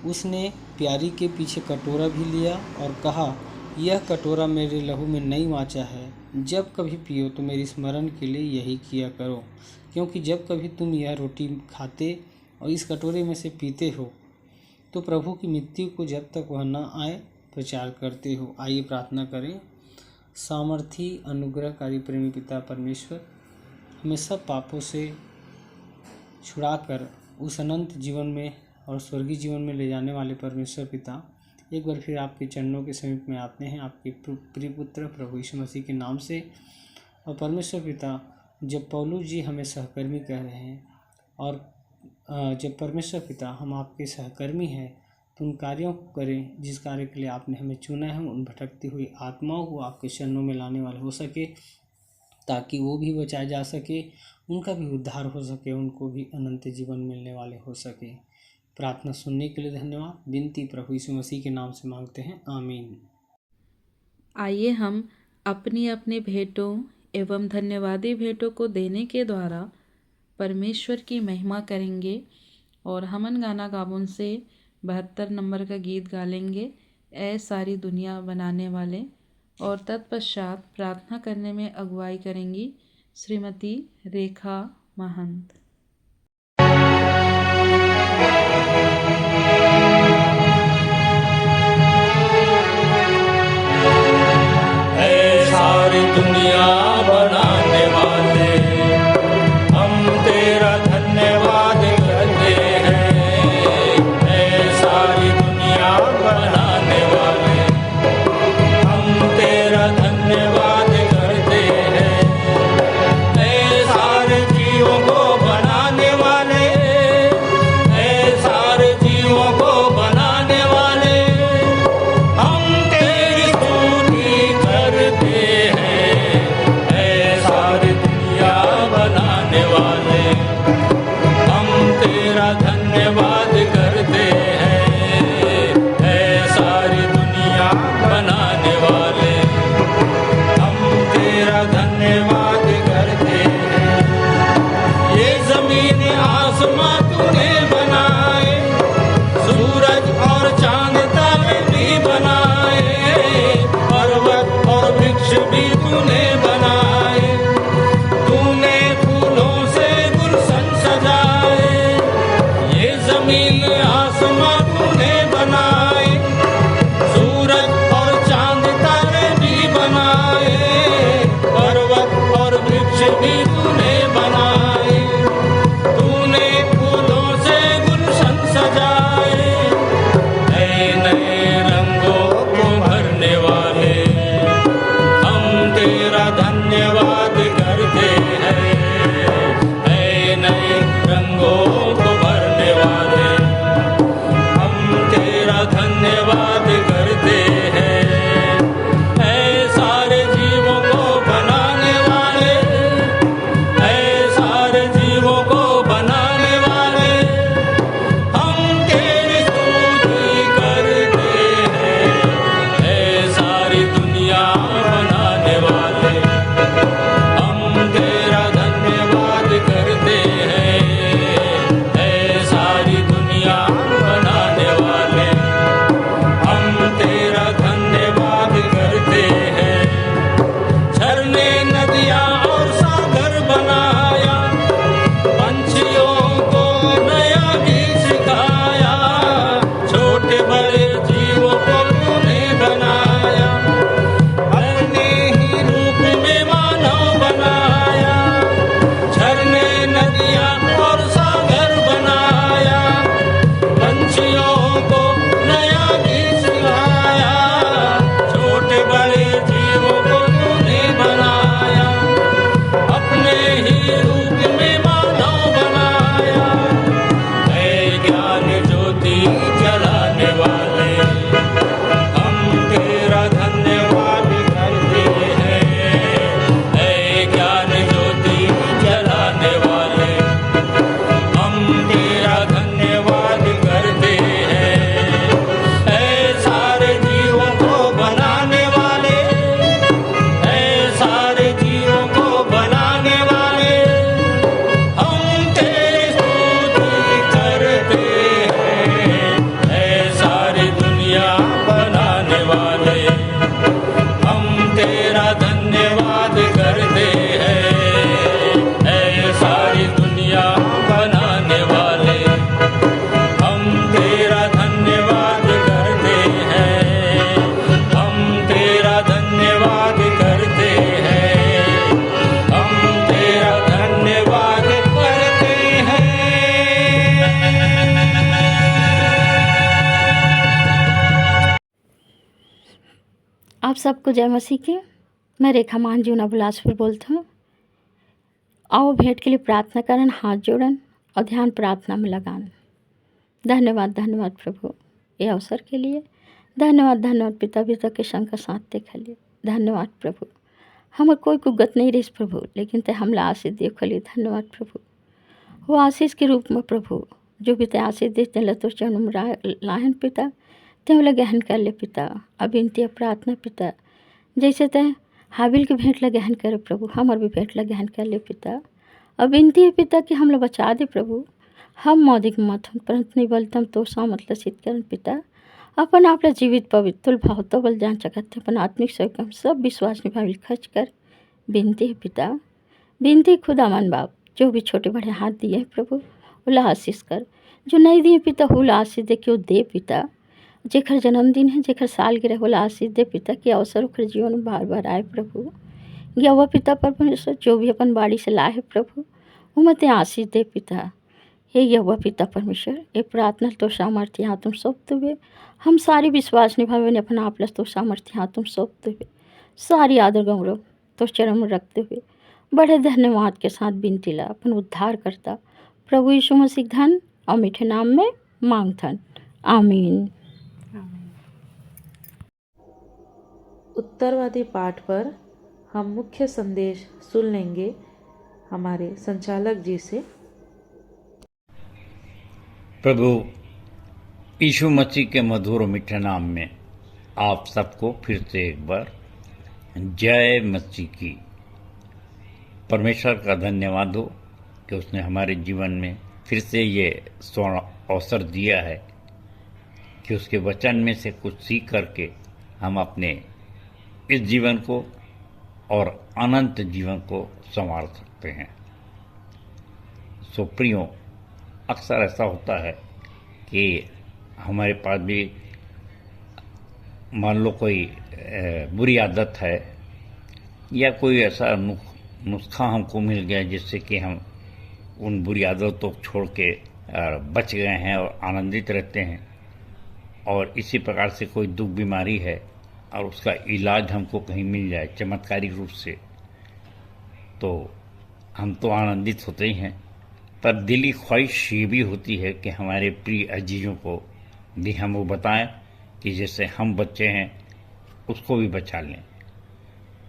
उसने प्यारी के पीछे कटोरा भी लिया और कहा, यह कटोरा मेरे लहू में नई वाचा है, जब कभी पियो तो मेरे स्मरण के लिए यही किया करो। क्योंकि जब कभी तुम यह रोटी खाते और इस कटोरे में से पीते हो तो प्रभु की मृत्यु को जब तक वह न आए प्रचार करते हो। आइए प्रार्थना करें। सामर्थी अनुग्रहकारी प्रेमी पिता परमेश्वर, हमें सब पापों से छुड़ाकर उस अनंत जीवन में और स्वर्गीय जीवन में ले जाने वाले परमेश्वर पिता, एक बार फिर आपके चरणों के समीप में आते हैं आपके प्रिय पुत्र प्रभु यीशु मसीह के नाम से। और परमेश्वर पिता, जब पौलुस जी हमें सहकर्मी कह रहे हैं और जब परमेश्वर पिता हम आपके सहकर्मी हैं, तो उन कार्यों को करें जिस कार्य के लिए आपने हमें चुना है। उन भटकती हुई आत्माओं को आपके चरणों में लाने वाले हो सके, ताकि वो भी बचाए जा सके, उनका भी उद्धार हो सके, उनको भी अनंत जीवन मिलने वाले हो सके। प्रार्थना सुनने के लिए धन्यवाद। विनती प्रभु यीशु मसीह के नाम से मांगते हैं, आमीन। आइए हम अपनी अपनी भेंटों एवं धन्यवादी भेंटों को देने के द्वारा परमेश्वर की महिमा करेंगे और हमन गाना गाबुन से 72 नंबर का गीत गा लेंगे, ऐ सारी दुनिया बनाने वाले। और तत्पश्चात प्रार्थना करने में अगुवाई करेंगी श्रीमती रेखा महंत। सारी दुनिया बनाने वाले हम तेरा धन्यवाद करते हैं। ऐ सारी दुनिया बनाने वाले हम तेरा धन्यवाद करते हैं। ऐ सारे जीवों को बनाने वाले, ऐ सारे जीवों को बनाने वाले हम तेरी स्तुति करते हैं। ऐ सारी दुनिया बनाने वाले हम तेरा धन्यवाद करते हैं। ऐ सारी दुनिया बनाने वाले हम तेरा धन्यवाद करते हैं। ये जमीन आसमां तूने बनाए, सूरज और चांद तारे भी बनाए, पर्वत और वृक्ष भी तूने बनाए। तूने फूलों से गुलशन सजाए। ये जमीन आसमां तूने बनाए, सूरज और चांद तारे भी बनाए, पर्वत और वृक्ष भी तूने बनाए। तूने फूलों से गुलशन सजाए। नए नए रंगों को भरने वाले हम तेरा धन्यवाद करते हैं। नए नए रंगों को भरने वाले हम तेरा धन्यवाद करते हैं। ऐ सारे जीवों को बनाने वाले, ऐ सारे जीवों को बनाने वाले हम तेरी स्तुति करते हैं। ऐ सारी दुनिया बनाने वाले हम तेरा धन्यवाद करते हैं। ऐ सारी दुनिया बनाने वाले हम तेरा धन्यवाद करते हैं। झरने, नदियाँ और सागर बनाया, पंछियों को नया गीत सिखाया, छोटे बड़े जीवों को तूने बनाया, अपने ही रूप में मानव बनाया। झरने, नदियाँ और सागर बनाया, पंछियों को नया गीत सिखाया, छोटे बड़े जीवों को तूने बनाया, अपने ही रूप में मानव बनाया। ऐ ज्ञान ज्योति जलाने वाले हम तेरा धन्यवाद करते हैं। ऐ ज्ञान ज्योति जलाने वाले हम तेरा धन्यवाद करते हैं। ऐ सारे जीवों को बनाने वाले, ऐ सारे जीवों को बनाने वाले हम तेरी स्तुति करते हैं। ऐ सारी दुनिया बनाने वाले हम तेरा धन्यवाद करते हैं। ऐ सारी दुनिया बनाने वाले हम तेरा धन्यवाद करते हैं। हम तेरा धन्यवाद करते हैं। हम तेरा धन्यवाद करते हैं। आप सबको जय मसीह की। मैं रेखा मान जूना बिलासपुर बोलती हूँ। आओ भेंट के लिए प्रार्थना करन, हाथ जोड़न और ध्यान प्रार्थना में लगान। धन्यवाद धन्यवाद प्रभु ये अवसर के लिए। धन्यवाद धन्यवाद पिता के संग का साथ देखा लिए। धन्यवाद प्रभु हमर कोई कुगत नहीं रही प्रभु, लेकिन ते हमला आशीष देखली। धन्यवाद प्रभु वो आशीष के रूप में प्रभु जो भी ते आशीष देते लतो चरण लाहन पिता ते वाला गहन कर ले पिता। अब इनती प्रार्थना पिता जैसे ते हाबिल के भेंट ला गहन करे प्रभु, हमार भी भेंट ला गहन कर ले पिता। अब इनती है पिता कि हम लोग बचा दे प्रभु, हम मौदिक मत हम परंतु नहीं बलतम तो मतलब सिद्ध करन पिता। अपन आपला जीवित पवित्र भाव तो बल जान सकते अपन आत्मिक सहयोग हम सब विश्वास निभाविल खर्च कर बिनती है पिता। बिनती खुदा मन बाप जो भी छोटे बड़े हाथ दिए हैं प्रभु उला आशीष कर, जो नहीं दिए पिता हुला आशीष दे कि वो दे पिता। जेखर जन्मदिन है जेखर सालगिरह होला आशीष दे पिता कि अवसर ओखर जीवन में बार बार आए प्रभु। यहोवा पिता परमेश्वर जो भी अपन बाड़ी से लाए प्रभु उमते आशीष दे पिता। हे यहोवा पिता परमेश्वर ये प्रार्थना तो सामर्थ्य हाथों सौंपते हुए हम सारी विश्वास निभावे ने अपना आप तो सामर्थ्य हाथों सौंपते हुए सारी आदर गौरव तो चरण में रखते हुए बड़े धन्यवाद के साथ बिनती ला अपन उद्धार करता प्रभु यीशु मसीह धन और मीठे नाम में मांगथन आमीन। उत्तरवादी पाठ पर हम मुख्य संदेश सुन लेंगे हमारे संचालक जी से। प्रभु यीशु मसीह के मधुर और मीठे नाम में आप सबको फिर से एक बार जय मसीह की। परमेश्वर का धन्यवाद हो कि उसने हमारे जीवन में फिर से ये स्वर्ण अवसर दिया है कि उसके वचन में से कुछ सीख करके हम अपने इस जीवन को और अनंत जीवन को संवार सकते हैं। सो प्रियो, अक्सर ऐसा होता है कि हमारे पास भी मान लो कोई बुरी आदत है या कोई ऐसा नुस्खा हमको मिल गया जिससे कि हम उन बुरी आदतों को छोड़ के बच गए हैं और आनंदित रहते हैं, और इसी प्रकार से कोई दुख बीमारी है और उसका इलाज हमको कहीं मिल जाए चमत्कारिक रूप से, तो हम तो आनंदित होते ही हैं। पर दिली ख्वाहिश ये भी होती है कि हमारे प्रिय अजीजों को भी हम वो बताएं कि जैसे हम बच्चे हैं उसको भी बचा लें।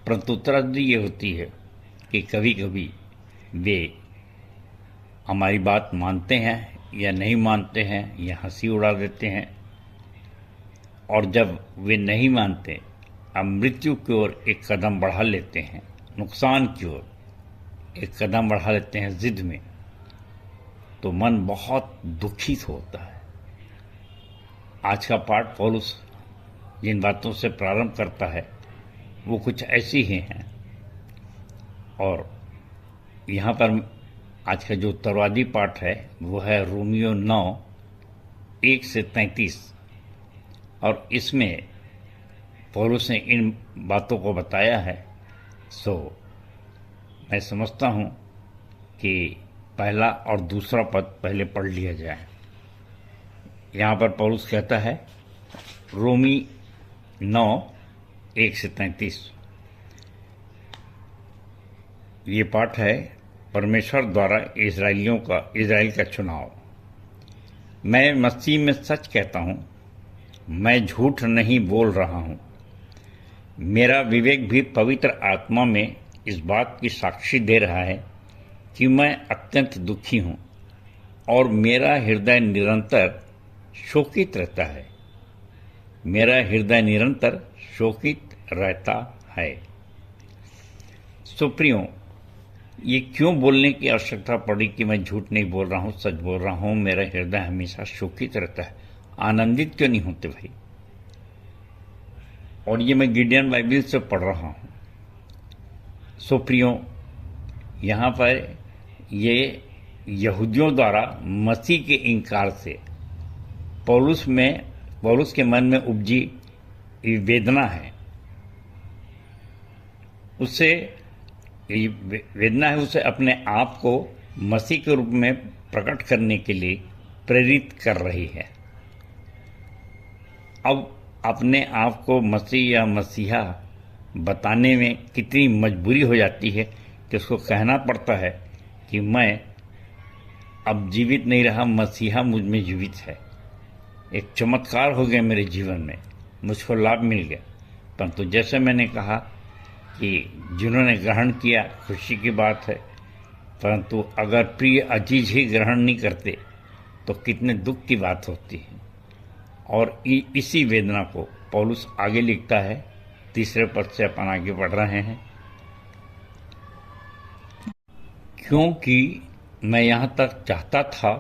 परंतु तरद्दी ये होती है कि कभी कभी वे हमारी बात मानते हैं या नहीं मानते हैं या हंसी उड़ा देते हैं, और जब वे नहीं मानते अब मृत्यु की ओर एक कदम बढ़ा लेते हैं, नुकसान की ओर एक कदम बढ़ा लेते हैं जिद में, तो मन बहुत दुखित होता है। आज का पाठ पौलुस जिन बातों से प्रारंभ करता है वो कुछ ऐसी ही हैं, और यहाँ पर आज का जो उत्तरवादी पाठ है वो है रोमियो 9:1-33, और इसमें पौलुस ने इन बातों को बताया है। सो मैं समझता हूँ कि पहला और दूसरा पद पहले पढ़ लिया जाए। यहाँ पर पौलुस कहता है रोमी 9:1-33, ये पाठ है परमेश्वर द्वारा इजराइल का चुनाव। मैं मसीह में सच कहता हूँ, मैं झूठ नहीं बोल रहा हूँ। मेरा विवेक भी पवित्र आत्मा में इस बात की साक्षी दे रहा है कि मैं अत्यंत दुखी हूँ और मेरा हृदय निरंतर शोकित रहता है। मेरा हृदय निरंतर शोकित रहता है। सुप्रियो, ये क्यों बोलने की आवश्यकता पड़ी कि मैं झूठ नहीं बोल रहा हूँ, सच बोल रहा हूँ, मेरा हृदय हमेशा शोकित रहता है? आनंदित क्यों नहीं होते भाई? और ये मैं गिडियन बाइबल से पढ़ रहा हूँ। सुप्रियो, यहाँ पर ये यहूदियों द्वारा मसीह के इनकार से पौलुस के मन में उपजी वेदना है। उससे वेदना है, उसे अपने आप को मसीह के रूप में प्रकट करने के लिए प्रेरित कर रही है। अब अपने आप को मसीह या मसीहा बताने में कितनी मजबूरी हो जाती है कि उसको कहना पड़ता है कि मैं अब जीवित नहीं रहा, मसीहा मुझ में जीवित है। एक चमत्कार हो गया मेरे जीवन में, मुझको लाभ मिल गया। परंतु जैसे मैंने कहा कि जिन्होंने ग्रहण किया खुशी की बात है, परंतु अगर प्रिय अजीज ही ग्रहण नहीं करते तो कितने दुख की बात होती है। और इसी वेदना को पौलुस आगे लिखता है। 3 पद से अपन आगे बढ़ रहे हैं। क्योंकि मैं यहाँ तक चाहता था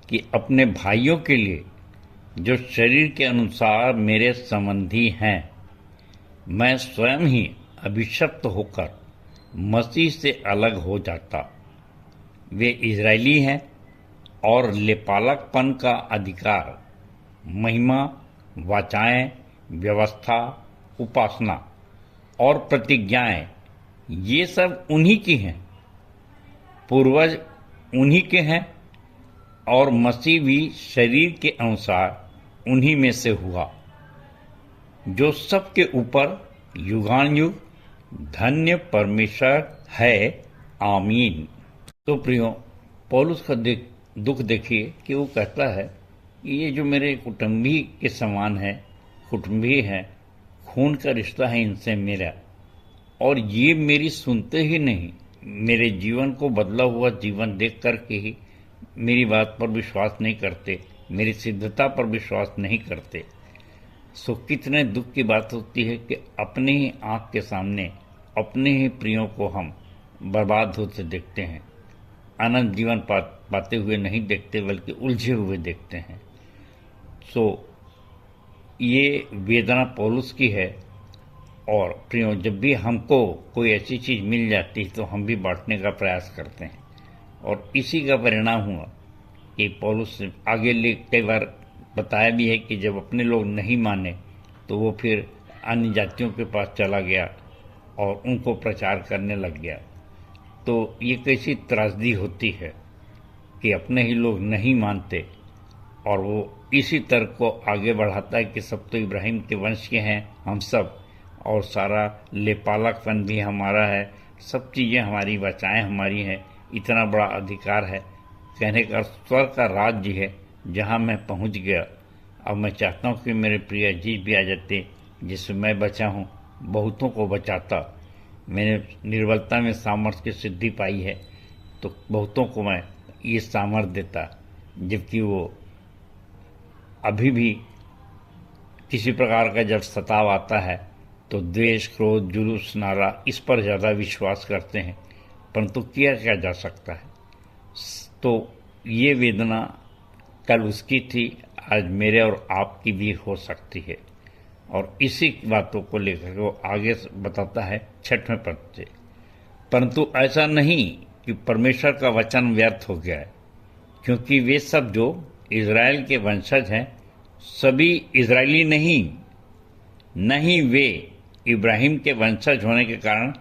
कि अपने भाइयों के लिए जो शरीर के अनुसार मेरे संबंधी हैं, मैं स्वयं ही अभिशप्त होकर मसीह से अलग हो जाता। वे इजरायली हैं और लेपालकपन का अधिकार, महिमा, वाचाएं, व्यवस्था, उपासना और प्रतिज्ञाएं, ये सब उन्हीं की हैं। पूर्वज उन्हीं के हैं और मसीह भी शरीर के अनुसार उन्हीं में से हुआ, जो सबके ऊपर युगानुयुग धन्य परमेश्वर है। आमीन। तो प्रियो, पौलुस का दुख देखिए कि वो कहता है कि ये जो मेरे कुटुंबी के समान है, कुटुंबी है, खून का रिश्ता है इनसे मेरा, और ये मेरी सुनते ही नहीं, मेरे जीवन को बदला हुआ जीवन देख करके ही मेरी बात पर विश्वास नहीं करते, मेरी सिद्धता पर विश्वास नहीं करते। सो कितने दुख की बात होती है कि अपने ही आंख के सामने अपने ही प्रियों को हम बर्बाद होते देखते हैं, अनंत जीवन पाते हुए नहीं देखते, बल्कि उलझे हुए देखते हैं। सो ये वेदना पौलुस की है। और प्रियो, जब भी हमको कोई ऐसी चीज़ मिल जाती है तो हम भी बांटने का प्रयास करते हैं, और इसी का परिणाम हुआ कि पौलुस आगे कई बार बताया भी है कि जब अपने लोग नहीं माने तो वो फिर अन्य जातियों के पास चला गया और उनको प्रचार करने लग गया। तो ये कैसी त्रासदी होती है कि अपने ही लोग नहीं मानते और वो इसी तर्क को आगे बढ़ाता है कि सब तो इब्राहिम के वंश के हैं हम सब, और सारा लेपालकपन भी हमारा है, सब चीज़ें हमारी, बचाएं हमारी हैं, इतना बड़ा अधिकार है। कहने का स्वर्ग का राज्य है जहाँ मैं पहुँच गया। अब मैं चाहता हूँ कि मेरे प्रिय अजीज भी आ जाते, जिससे मैं बचा हूँ, बहुतों को बचाता। मैंने निर्बलता में सामर्थ्य की सिद्धि पाई है, तो बहुतों को मैं ये सामर्थ्य देता, जबकि वो अभी भी किसी प्रकार का जब सताव आता है तो द्वेष, क्रोध, जुलूस, नारा, इस पर ज़्यादा विश्वास करते हैं, परंतु किया क्या जा सकता है। तो ये वेदना कल उसकी थी, आज मेरे और आपकी भी हो सकती है। और इसी बातों को लेकर वो आगे बताता है 6वें पद से, परंतु ऐसा नहीं कि परमेश्वर का वचन व्यर्थ हो गया है, क्योंकि वे सब जो इज़राइल के वंशज हैं सभी इज़राइली नहीं वे इब्राहिम के वंशज होने के कारण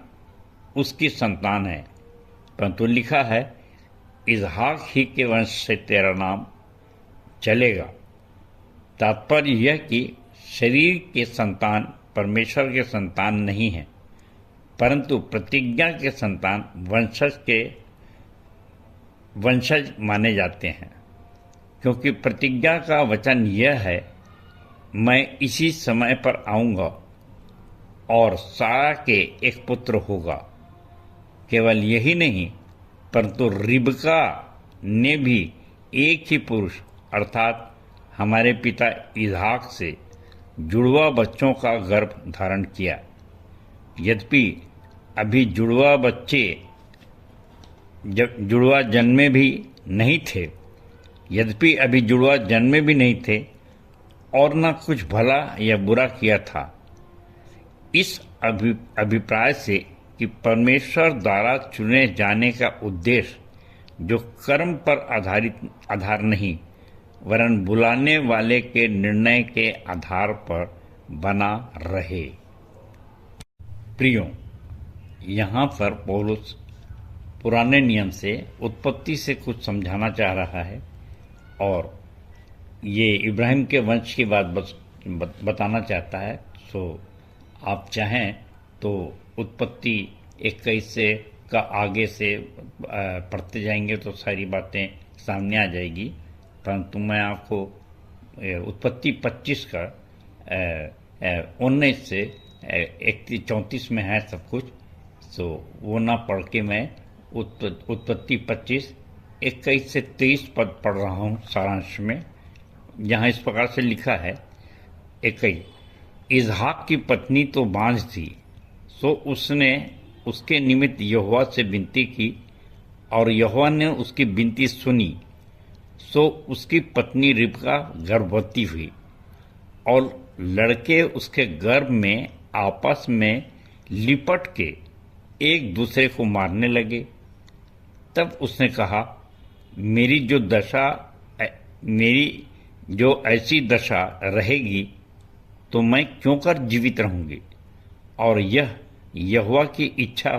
उसकी संतान है, परंतु लिखा है इसहाक ही के वंश से तेरा नाम चलेगा। तात्पर्य यह कि शरीर के संतान परमेश्वर के संतान नहीं है, परंतु प्रतिज्ञा के संतान वंशज माने जाते हैं, क्योंकि प्रतिज्ञा का वचन यह है, मैं इसी समय पर आऊँगा और सारा के एक पुत्र होगा। केवल यही नहीं, परंतु रिबका ने भी एक ही पुरुष अर्थात हमारे पिता इसहाक से जुड़वा बच्चों का गर्भ धारण किया। यद्यपि अभी जुड़वा जन्मे भी नहीं थे और न कुछ भला या बुरा किया था, इस अभिप्राय से कि परमेश्वर द्वारा चुने जाने का उद्देश्य जो कर्म पर आधार नहीं, वरन बुलाने वाले के निर्णय के आधार पर बना रहे। प्रियो, यहाँ पर पौलुस पुराने नियम से उत्पत्ति से कुछ समझाना चाह रहा है और ये इब्राहिम के वंश की बात बताना चाहता है। सो आप चाहें तो उत्पत्ति 21 से का आगे से पढ़ते जाएंगे तो सारी बातें सामने आ जाएगी, परंतु मैं आपको उत्पत्ति 25 का 19 से 34 में है सब कुछ, सो वो ना पढ़ के मैं उत्पत्ति 25 21 से 23 पद पढ़ रहा हूँ सारांश में, जहाँ इस प्रकार से लिखा है। 21, इसहाक की पत्नी तो बांझ थी, सो उसने उसके निमित्त यहोवा से विनती की, और यहोवा ने उसकी विनती सुनी, सो उसकी पत्नी रिबका गर्भवती हुई, और लड़के उसके गर्भ में आपस में लिपट के एक दूसरे को मारने लगे। तब उसने कहा, मेरी जो ऐसी दशा रहेगी तो मैं क्यों कर जीवित रहूंगी। और वह यहोवा की इच्छा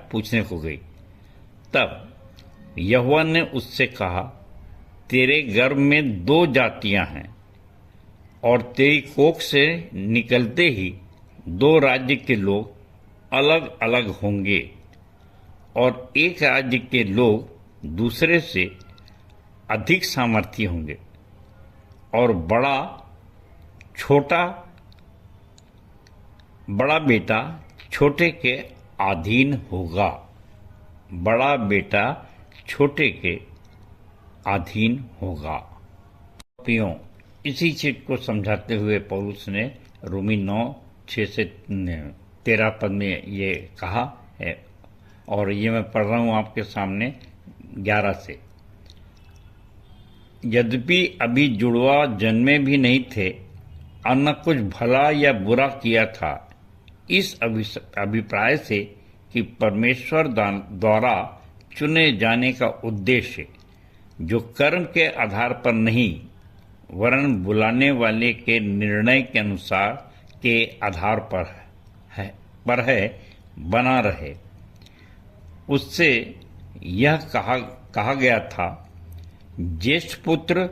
पूछने को गई। तब यहोवा ने उससे कहा, तेरे गर्भ में 2 जातियां हैं, और तेरी कोख से निकलते ही 2 राज्य के लोग अलग अलग होंगे, और एक राज्य के लोग दूसरे से अधिक सामर्थी होंगे, और बड़ा बेटा छोटे के अधीन होगा। बड़ा बेटा छोटे के अधीन होगा। प्रियो, इसी चीज को समझाते हुए पौलुस ने रोमी 9:6 से 13 पद में ये कहा है, और ये मैं पढ़ रहा हूं आपके सामने 11 से। यद्यपि अभी जुड़वा जन्मे भी नहीं थे, और न कुछ भला या बुरा किया था, इस अभिप्राय से कि परमेश्वर द्वारा चुने जाने का उद्देश्य जो कर्म के आधार पर नहीं, वरन बुलाने वाले के निर्णय के अनुसार के आधार पर है बना रहे। उससे यह कहा गया था, ज्येष्ठ पुत्र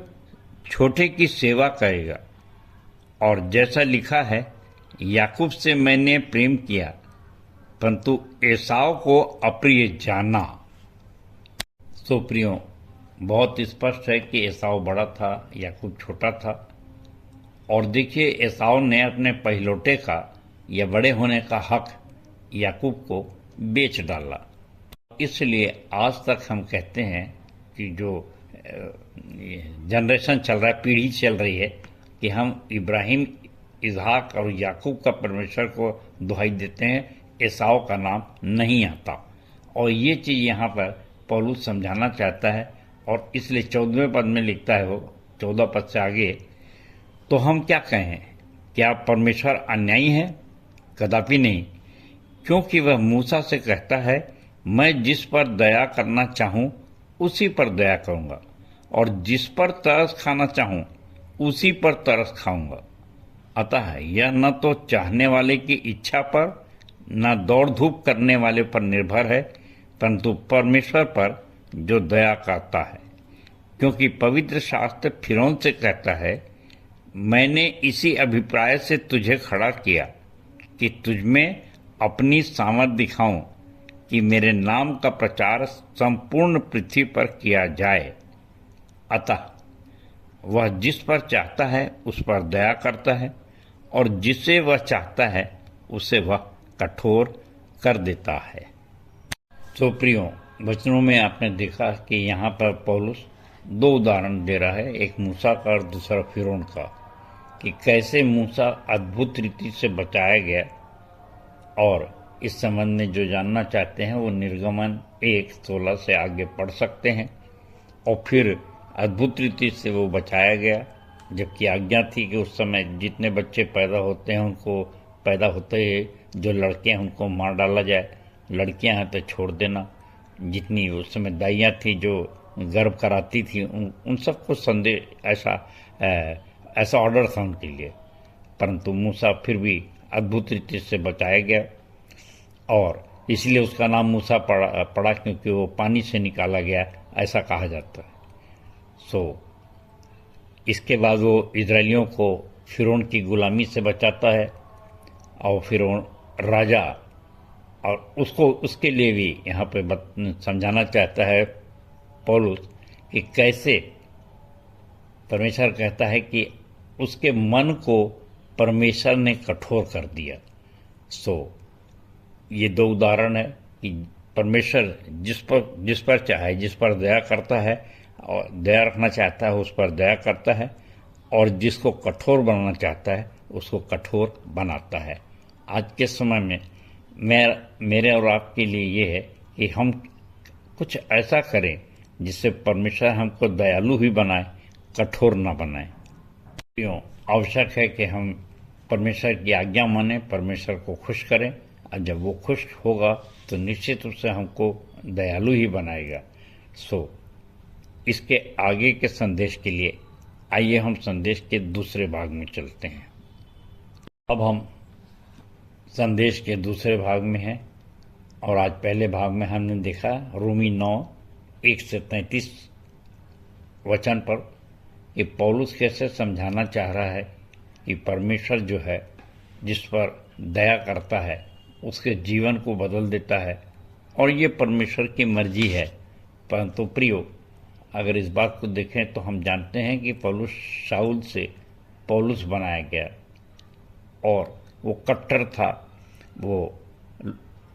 छोटे की सेवा करेगा। और जैसा लिखा है, याकूब से मैंने प्रेम किया, परंतु एसाव को अप्रिय जाना। तो प्रियो, बहुत स्पष्ट है कि एसाव बड़ा था, याकूब छोटा था। और देखिए, एसाव ने अपने पहिलौठे का या बड़े होने का हक याकूब को बेच डाला। इसलिए आज तक हम कहते हैं कि जो जनरेशन चल रहा है, पीढ़ी चल रही है, कि हम इब्राहिम, इसहाक और याकूब का परमेश्वर को दुहाई देते हैं, एसाव का नाम नहीं आता। और ये चीज़ यहाँ पर पौलुस समझाना चाहता है, और इसलिए 14वें पद में लिखता है, वो 14 पद से आगे, तो हम क्या कहें, क्या परमेश्वर अन्यायी है? कदापि नहीं, क्योंकि वह मूसा से कहता है, मैं जिस पर दया करना चाहूं उसी पर दया करूंगा, और जिस पर तरस खाना चाहूं उसी पर तरस खाऊंगा। अतः यह न तो चाहने वाले की इच्छा पर, न दौड़ धूप करने वाले पर निर्भर है, परंतु परमेश्वर पर जो दया करता है। क्योंकि पवित्र शास्त्र फिरौन से कहता है, मैंने इसी अभिप्राय से तुझे खड़ा किया कि तुझमें अपनी सामर्थ दिखाऊं, कि मेरे नाम का प्रचार संपूर्ण पृथ्वी पर किया जाए। अतः वह जिस पर चाहता है उस पर दया करता है, और जिसे वह चाहता है उसे वह कठोर कर देता है। तो प्रियो, वचनों में आपने देखा कि यहाँ पर पौलुस 2 उदाहरण दे रहा है, एक मूसा का और दूसरा फिरौन का, कि कैसे मूसा अद्भुत रीति से बचाया गया। और इस संबंध में जो जानना चाहते हैं वो निर्गमन 1:16 से आगे पढ़ सकते हैं। और फिर अद्भुत रीति से वो बचाया गया, जबकि आज्ञा थी कि उस समय जितने बच्चे पैदा होते हैं उनको पैदा होते ही जो लड़के हैं उनको मार डाला जाए, लड़कियां हैं तो छोड़ देना। जितनी उस समय दाइयाँ थी जो गर्भ कराती थी उन सबको संदेश ऐसा ऑर्डर था उनके लिए। परंतु मूसा फिर भी अद्भुत रीति से बचाया गया, और इसलिए उसका नाम मूसा पड़ा क्योंकि वो पानी से निकाला गया, ऐसा कहा जाता है। इसके बाद वो इजरायलियों को फिरौन की गुलामी से बचाता है, और फिरौन राजा, और उसके लिए भी यहाँ पे समझाना चाहता है पौलुस कि कैसे परमेश्वर कहता है कि उसके मन को परमेश्वर ने कठोर कर दिया। ये दो उदाहरण है कि परमेश्वर जिस पर चाहे, जिस पर दया करता है और दया रखना चाहता है उस पर दया करता है, और जिसको कठोर बनाना चाहता है उसको कठोर बनाता है। आज के समय में मेरे और आपके लिए ये है कि हम कुछ ऐसा करें जिससे परमेश्वर हमको दयालु ही बनाए, कठोर ना बनाए। क्यों आवश्यक है कि हम परमेश्वर की आज्ञा माने, परमेश्वर को खुश करें, और जब वो खुश होगा तो निश्चित रूप से हमको दयालु ही बनाएगा। इसके आगे के संदेश के लिए आइए हम संदेश के दूसरे भाग में चलते हैं। अब हम संदेश के दूसरे भाग में हैं, और आज पहले भाग में हमने देखा रोमी 9:1-33 वचन पर कि पौलुस कैसे समझाना चाह रहा है कि परमेश्वर जो है जिस पर दया करता है उसके जीवन को बदल देता है, और ये परमेश्वर की मर्जी है। परंतु प्रियो, अगर इस बात को देखें तो हम जानते हैं कि पौलुस शाऊल से पौलुस बनाया गया, और वो कट्टर था, वो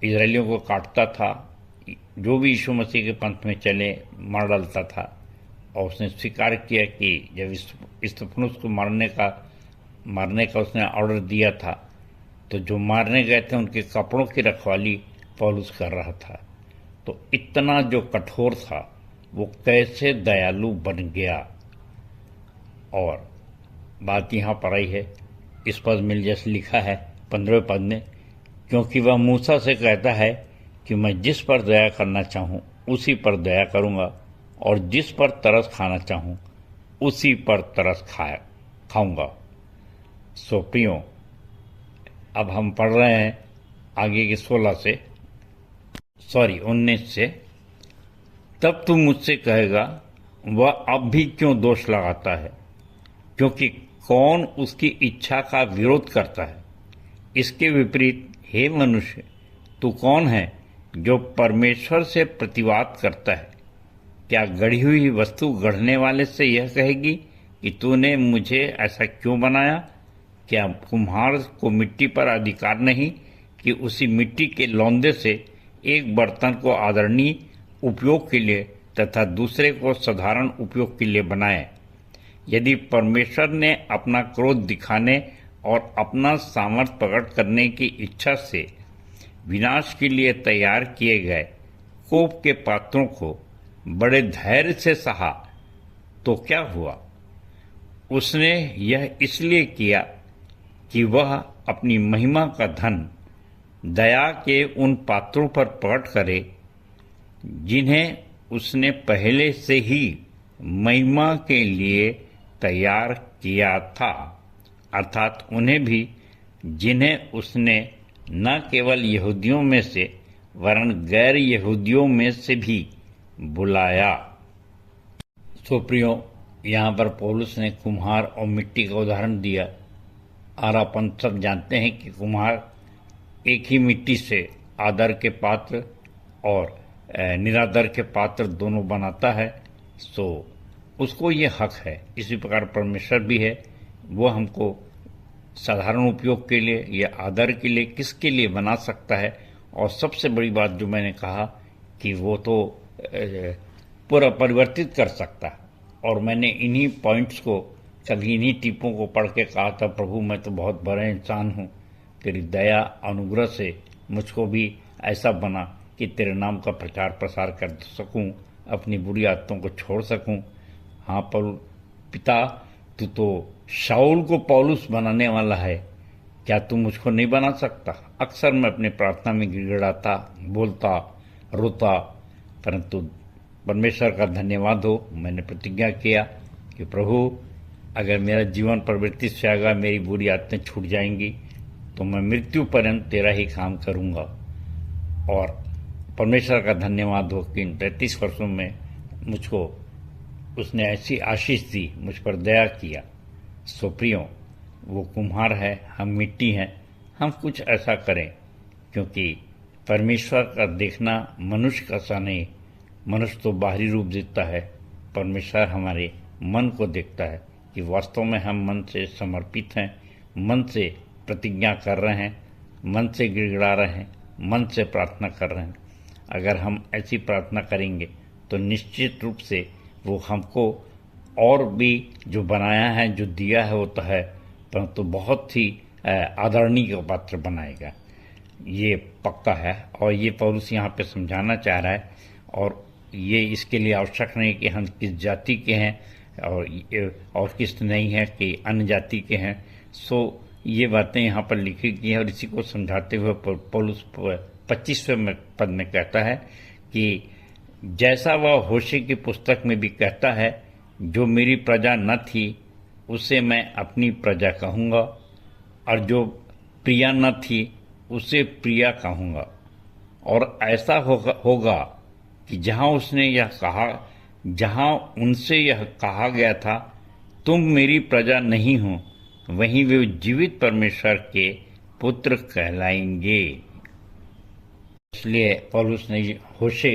इजरायलियों को काटता था, जो भी यीशु मसीह के पंथ में चले मार डालता था। और उसने स्वीकार किया कि जब स्तिफनुस को मारने का उसने ऑर्डर दिया था तो जो मारने गए थे उनके कपड़ों की रखवाली पौलुस कर रहा था। तो इतना जो कठोर था वो कैसे दयालु बन गया। और बात यहाँ पर आई है, इस पद में जैसे लिखा है 15वें पद में, क्योंकि वह मूसा से कहता है कि मैं जिस पर दया करना चाहूँ उसी पर दया करूँगा, और जिस पर तरस खाना चाहूँ उसी पर तरस खाऊंगा। सो प्रियो, अब हम पढ़ रहे हैं आगे के 19 से। तब तू मुझसे कहेगा वह अब भी क्यों दोष लगाता है, क्योंकि कौन उसकी इच्छा का विरोध करता है। इसके विपरीत हे मनुष्य, तू कौन है जो परमेश्वर से प्रतिवाद करता है? क्या गढ़ी हुई वस्तु गढ़ने वाले से यह कहेगी कि तूने मुझे ऐसा क्यों बनाया? क्या कुम्हार को मिट्टी पर अधिकार नहीं कि उसी मिट्टी के लौंदे से एक बर्तन को आदरणीय उपयोग के लिए तथा दूसरे को साधारण उपयोग के लिए बनाए? यदि परमेश्वर ने अपना क्रोध दिखाने और अपना सामर्थ प्रकट करने की इच्छा से विनाश के लिए तैयार किए गए कोप के पात्रों को बड़े धैर्य से सहा, तो क्या हुआ? उसने यह इसलिए किया कि वह अपनी महिमा का धन दया के उन पात्रों पर प्रकट करे जिन्हें उसने पहले से ही महिमा के लिए तैयार किया था, अर्थात उन्हें भी जिन्हें उसने न केवल यहूदियों में से वरन गैर यहूदियों में से भी बुलाया। सो प्रियो, यहाँ पर पौलुस ने कुम्हार और मिट्टी का उदाहरण दिया, और अपन सब जानते हैं कि कुम्हार एक ही मिट्टी से आदर के पात्र और निरादर के पात्र दोनों बनाता है। सो उसको ये हक है। इसी प्रकार परमेश्वर भी है, वो हमको साधारण उपयोग के लिए या आदर के लिए किसके लिए बना सकता है। और सबसे बड़ी बात जो मैंने कहा कि वो तो पूरा परिवर्तित कर सकता है। और मैंने इन्हीं पॉइंट्स को, कभी इन्हीं टिपों को पढ़ के कहा था, प्रभु मैं तो बहुत बड़ा इंसान हूँ, तेरी दया अनुग्रह से मुझको भी ऐसा बना कि तेरे नाम का प्रचार प्रसार कर सकूं, अपनी बुरी आदतों को छोड़ सकूं। हाँ पिता, तू तो शाऊल को पौलुस बनाने वाला है, क्या तू मुझको नहीं बना सकता? अक्सर मैं अपनी प्रार्थना में गिड़गिड़ाता, बोलता, रोता, परंतु परमेश्वर का धन्यवाद हो, मैंने प्रतिज्ञा किया कि प्रभु अगर मेरा जीवन प्रवृत्ति से आएगा, मेरी बुरी आदतें छूट जाएंगी, तो मैं मृत्यु पर्यंत तेरा ही काम करूंगा। और परमेश्वर का धन्यवाद हो कि इन 33 वर्षों में मुझको उसने ऐसी आशीष दी, मुझ पर दया किया। सो प्रियो, वो कुम्हार है, हम मिट्टी हैं, हम कुछ ऐसा करें, क्योंकि परमेश्वर का देखना मनुष्य का सा नहीं। मनुष्य तो बाहरी रूप देखता है, परमेश्वर हमारे मन को देखता है कि वास्तव में हम मन से समर्पित हैं, मन से प्रतिज्ञा कर रहे हैं, मन से गिड़गिड़ा रहे हैं, मन से प्रार्थना कर रहे हैं। अगर हम ऐसी प्रार्थना करेंगे तो निश्चित रूप से वो हमको और भी जो बनाया है, जो दिया है वो तो है, परंतु बहुत ही आदरणीय का पात्र बनाएगा, ये पक्का है। और ये पौलुस यहाँ पे समझाना चाह रहा है। और ये इसके लिए आवश्यक नहीं कि हम किस जाति के हैं और किस नहीं है कि अन्य जाति के हैं। सो ये बातें यहाँ पर लिखी गई हैं और इसी को समझाते हुए पौलुस 25वें पद में कहता है कि जैसा वह होशे की पुस्तक में भी कहता है, जो मेरी प्रजा न थी उसे मैं अपनी प्रजा कहूँगा, और जो प्रिया न थी उसे प्रिया कहूँगा। और ऐसा होगा कि जहाँ उनसे यह कहा गया था, तुम मेरी प्रजा नहीं हो, वहीं वे जीवित परमेश्वर के पुत्र कहलाएंगे। इसलिए पौलुस ने होशे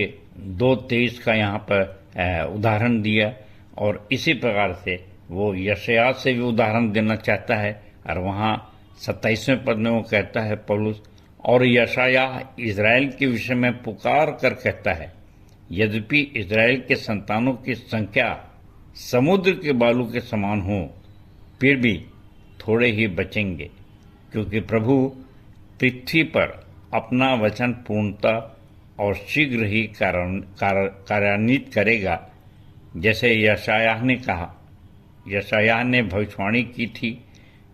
2:23 का यहाँ पर उदाहरण दिया, और इसी प्रकार से वो यशायाह से भी उदाहरण देना चाहता है। और वहाँ 27वें पद में वो कहता है पौलुस, और यशायाह इज़राइल के विषय में पुकार कर कहता है, यद्यपि इज़राइल के संतानों की संख्या समुद्र के बालू के समान हो, फिर भी थोड़े ही बचेंगे, क्योंकि प्रभु पृथ्वी पर अपना वचन पूर्णता और शीघ्र ही कार्यान्वित करेगा, जैसे यशायाह ने कहा। यशायाह ने भविष्यवाणी की थी,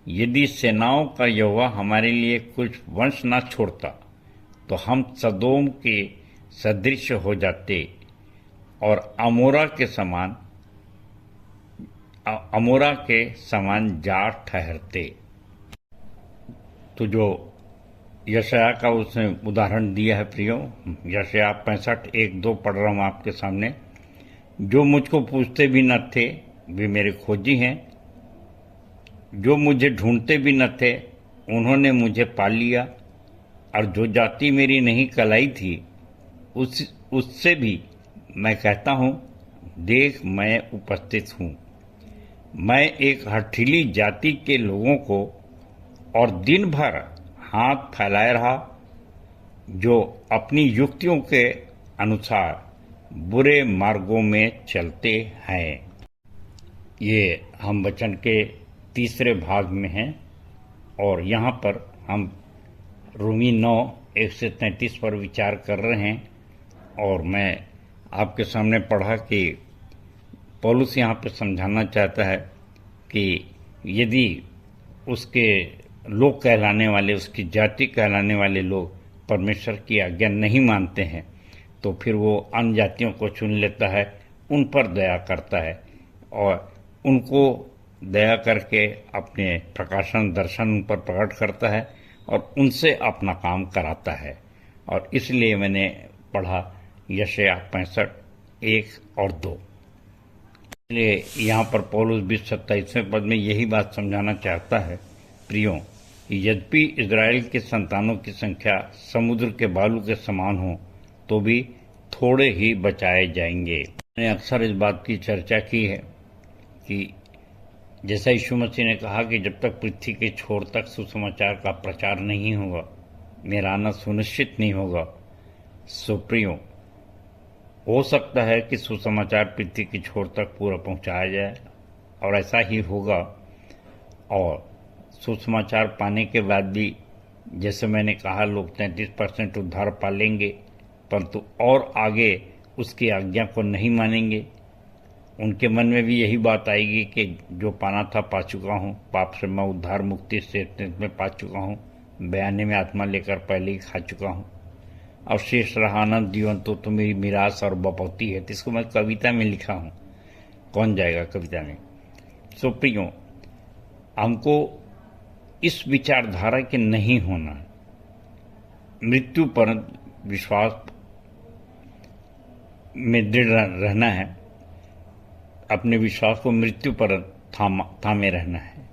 यदि सेनाओं का यहोवा हमारे लिए कुछ वंश न छोड़ता तो हम सदोम के सदृश हो जाते और अमोरा के समान जाट ठहरते। तो जो यशायाह का उसने उदाहरण दिया है प्रियो, यशायाह 65:1-2 पढ़ रहा हूँ आपके सामने। जो मुझको पूछते भी न थे वे मेरे खोजी हैं, जो मुझे ढूंढते भी न थे उन्होंने मुझे पा लिया, और जो जाति मेरी नहीं कहलाई थी उससे भी मैं कहता हूँ, देख मैं उपस्थित हूँ। मैं एक हठीली जाति के लोगों को और दिन भर हाथ फैलाए रहा, जो अपनी युक्तियों के अनुसार बुरे मार्गों में चलते हैं। ये हम वचन के तीसरे भाग में हैं, और यहाँ पर हम रोमी 9:1-33 पर विचार कर रहे हैं। और मैं आपके सामने पढ़ा कि पौलुस यहाँ पे समझाना चाहता है कि यदि उसके लोग कहलाने वाले, उसकी जाति कहलाने वाले लोग परमेश्वर की आज्ञा नहीं मानते हैं, तो फिर वो अन्य जातियों को चुन लेता है, उन पर दया करता है और उनको दया करके अपने प्रकाशन दर्शन उन पर प्रकट करता है और उनसे अपना काम कराता है। और इसलिए मैंने पढ़ा यशायाह 65:1 और 2। इसलिए यहाँ पर पौलुस 27वें पद में यही बात समझाना चाहता है प्रियो, यद्यपि इज़राइल के संतानों की संख्या समुद्र के बालू के समान हो तो भी थोड़े ही बचाए जाएंगे। मैंने अक्सर इस बात की चर्चा की है कि जैसा यीशु मसीह ने कहा कि जब तक पृथ्वी के छोर तक सुसमाचार का प्रचार नहीं होगा, मेरा आना सुनिश्चित नहीं होगा। सो प्रियो, हो सकता है कि सुसमाचार पृथ्वी की छोर तक पूरा पहुंचाया जाए, और ऐसा ही होगा। और सुसमाचार पाने के बाद भी, जैसे मैंने कहा, लोग 33% उद्धार पा लेंगे, परंतु और आगे उसकी आज्ञा को नहीं मानेंगे। उनके मन में भी यही बात आएगी कि जो पाना था पा चुका हूँ, पाप से मैं उद्धार मुक्ति से में पा चुका हूँ, बयाने में आत्मा लेकर पहले ही खा चुका हूँ, और शेष रहा आनंद जीवन तो मेरी मिरास और बपौती है। तो इसको मैं कविता में लिखा हूँ, कौन जाएगा कविता में। सो प्रियो, हमको इस विचारधारा के नहीं होना, मृत्यु पर विश्वास में दृढ़ रहना है, अपने विश्वास को मृत्यु पर थामे रहना है।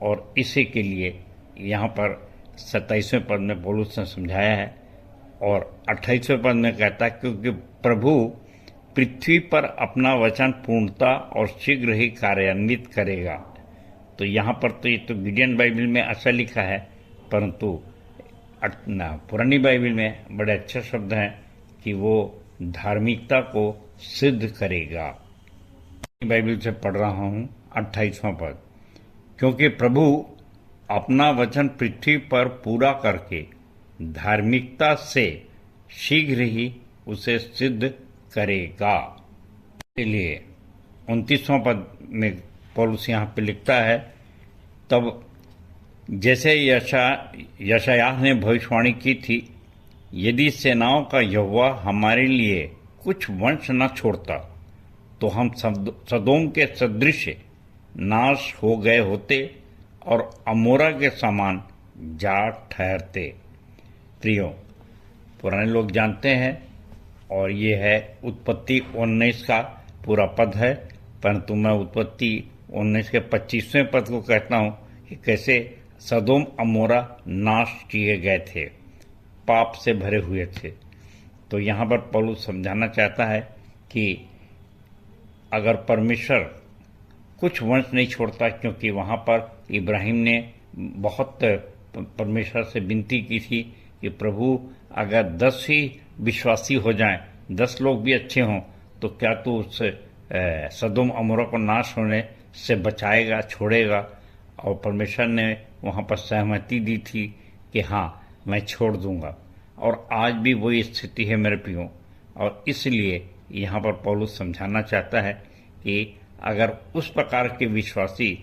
और इसी के लिए यहाँ पर 27वें पद में पौलुस ने समझाया है, और 28वें पद में कहता है, क्योंकि प्रभु पृथ्वी पर अपना वचन पूर्णता और शीघ्र ही कार्यान्वित करेगा। तो यहाँ पर तो ये तो गिडियन बाइबल में ऐसा लिखा है, परंतु पुरानी बाइबल में बड़े अच्छे शब्द हैं कि वो धार्मिकता को सिद्ध करेगा। बाइबल से पढ़ रहा हूँ 28वां पद, क्योंकि प्रभु अपना वचन पृथ्वी पर पूरा करके धार्मिकता से शीघ्र ही उसे सिद्ध करेगा। इसलिए 29वां पद में पौलुस यहाँ पे लिखता है, तब जैसे यशायाह ने भविष्यवाणी की थी, यदि सेनाओं का यहोवा हमारे लिए कुछ वंश न छोड़ता तो हम सदोम के सदृश नाश हो गए होते और अमोरा के समान जा ठहरते। प्रियो, पुराने लोग जानते हैं और ये है उत्पत्ति 19 का पूरा पद है, परंतु मैं उत्पत्ति 19 के 25वें पद को कहता हूँ कि कैसे सदोम अमोरा नाश किए गए थे, पाप से भरे हुए थे। तो यहाँ पर पौलुस समझाना चाहता है कि अगर परमेश्वर कुछ वंश नहीं छोड़ता, क्योंकि वहाँ पर इब्राहिम ने बहुत परमेश्वर से विनती की थी कि प्रभु अगर 10 ही विश्वासी हो जाएं, 10 लोग भी अच्छे हों, तो क्या तू उस सदोम अमोरा को नाश होने से बचाएगा, छोड़ेगा? और परमेश्वर ने वहाँ पर सहमति दी थी कि हाँ, मैं छोड़ दूंगा। और आज भी वही स्थिति है मेरे प्रियो। और इसलिए यहाँ पर पौलुस समझाना चाहता है कि अगर उस प्रकार के विश्वासी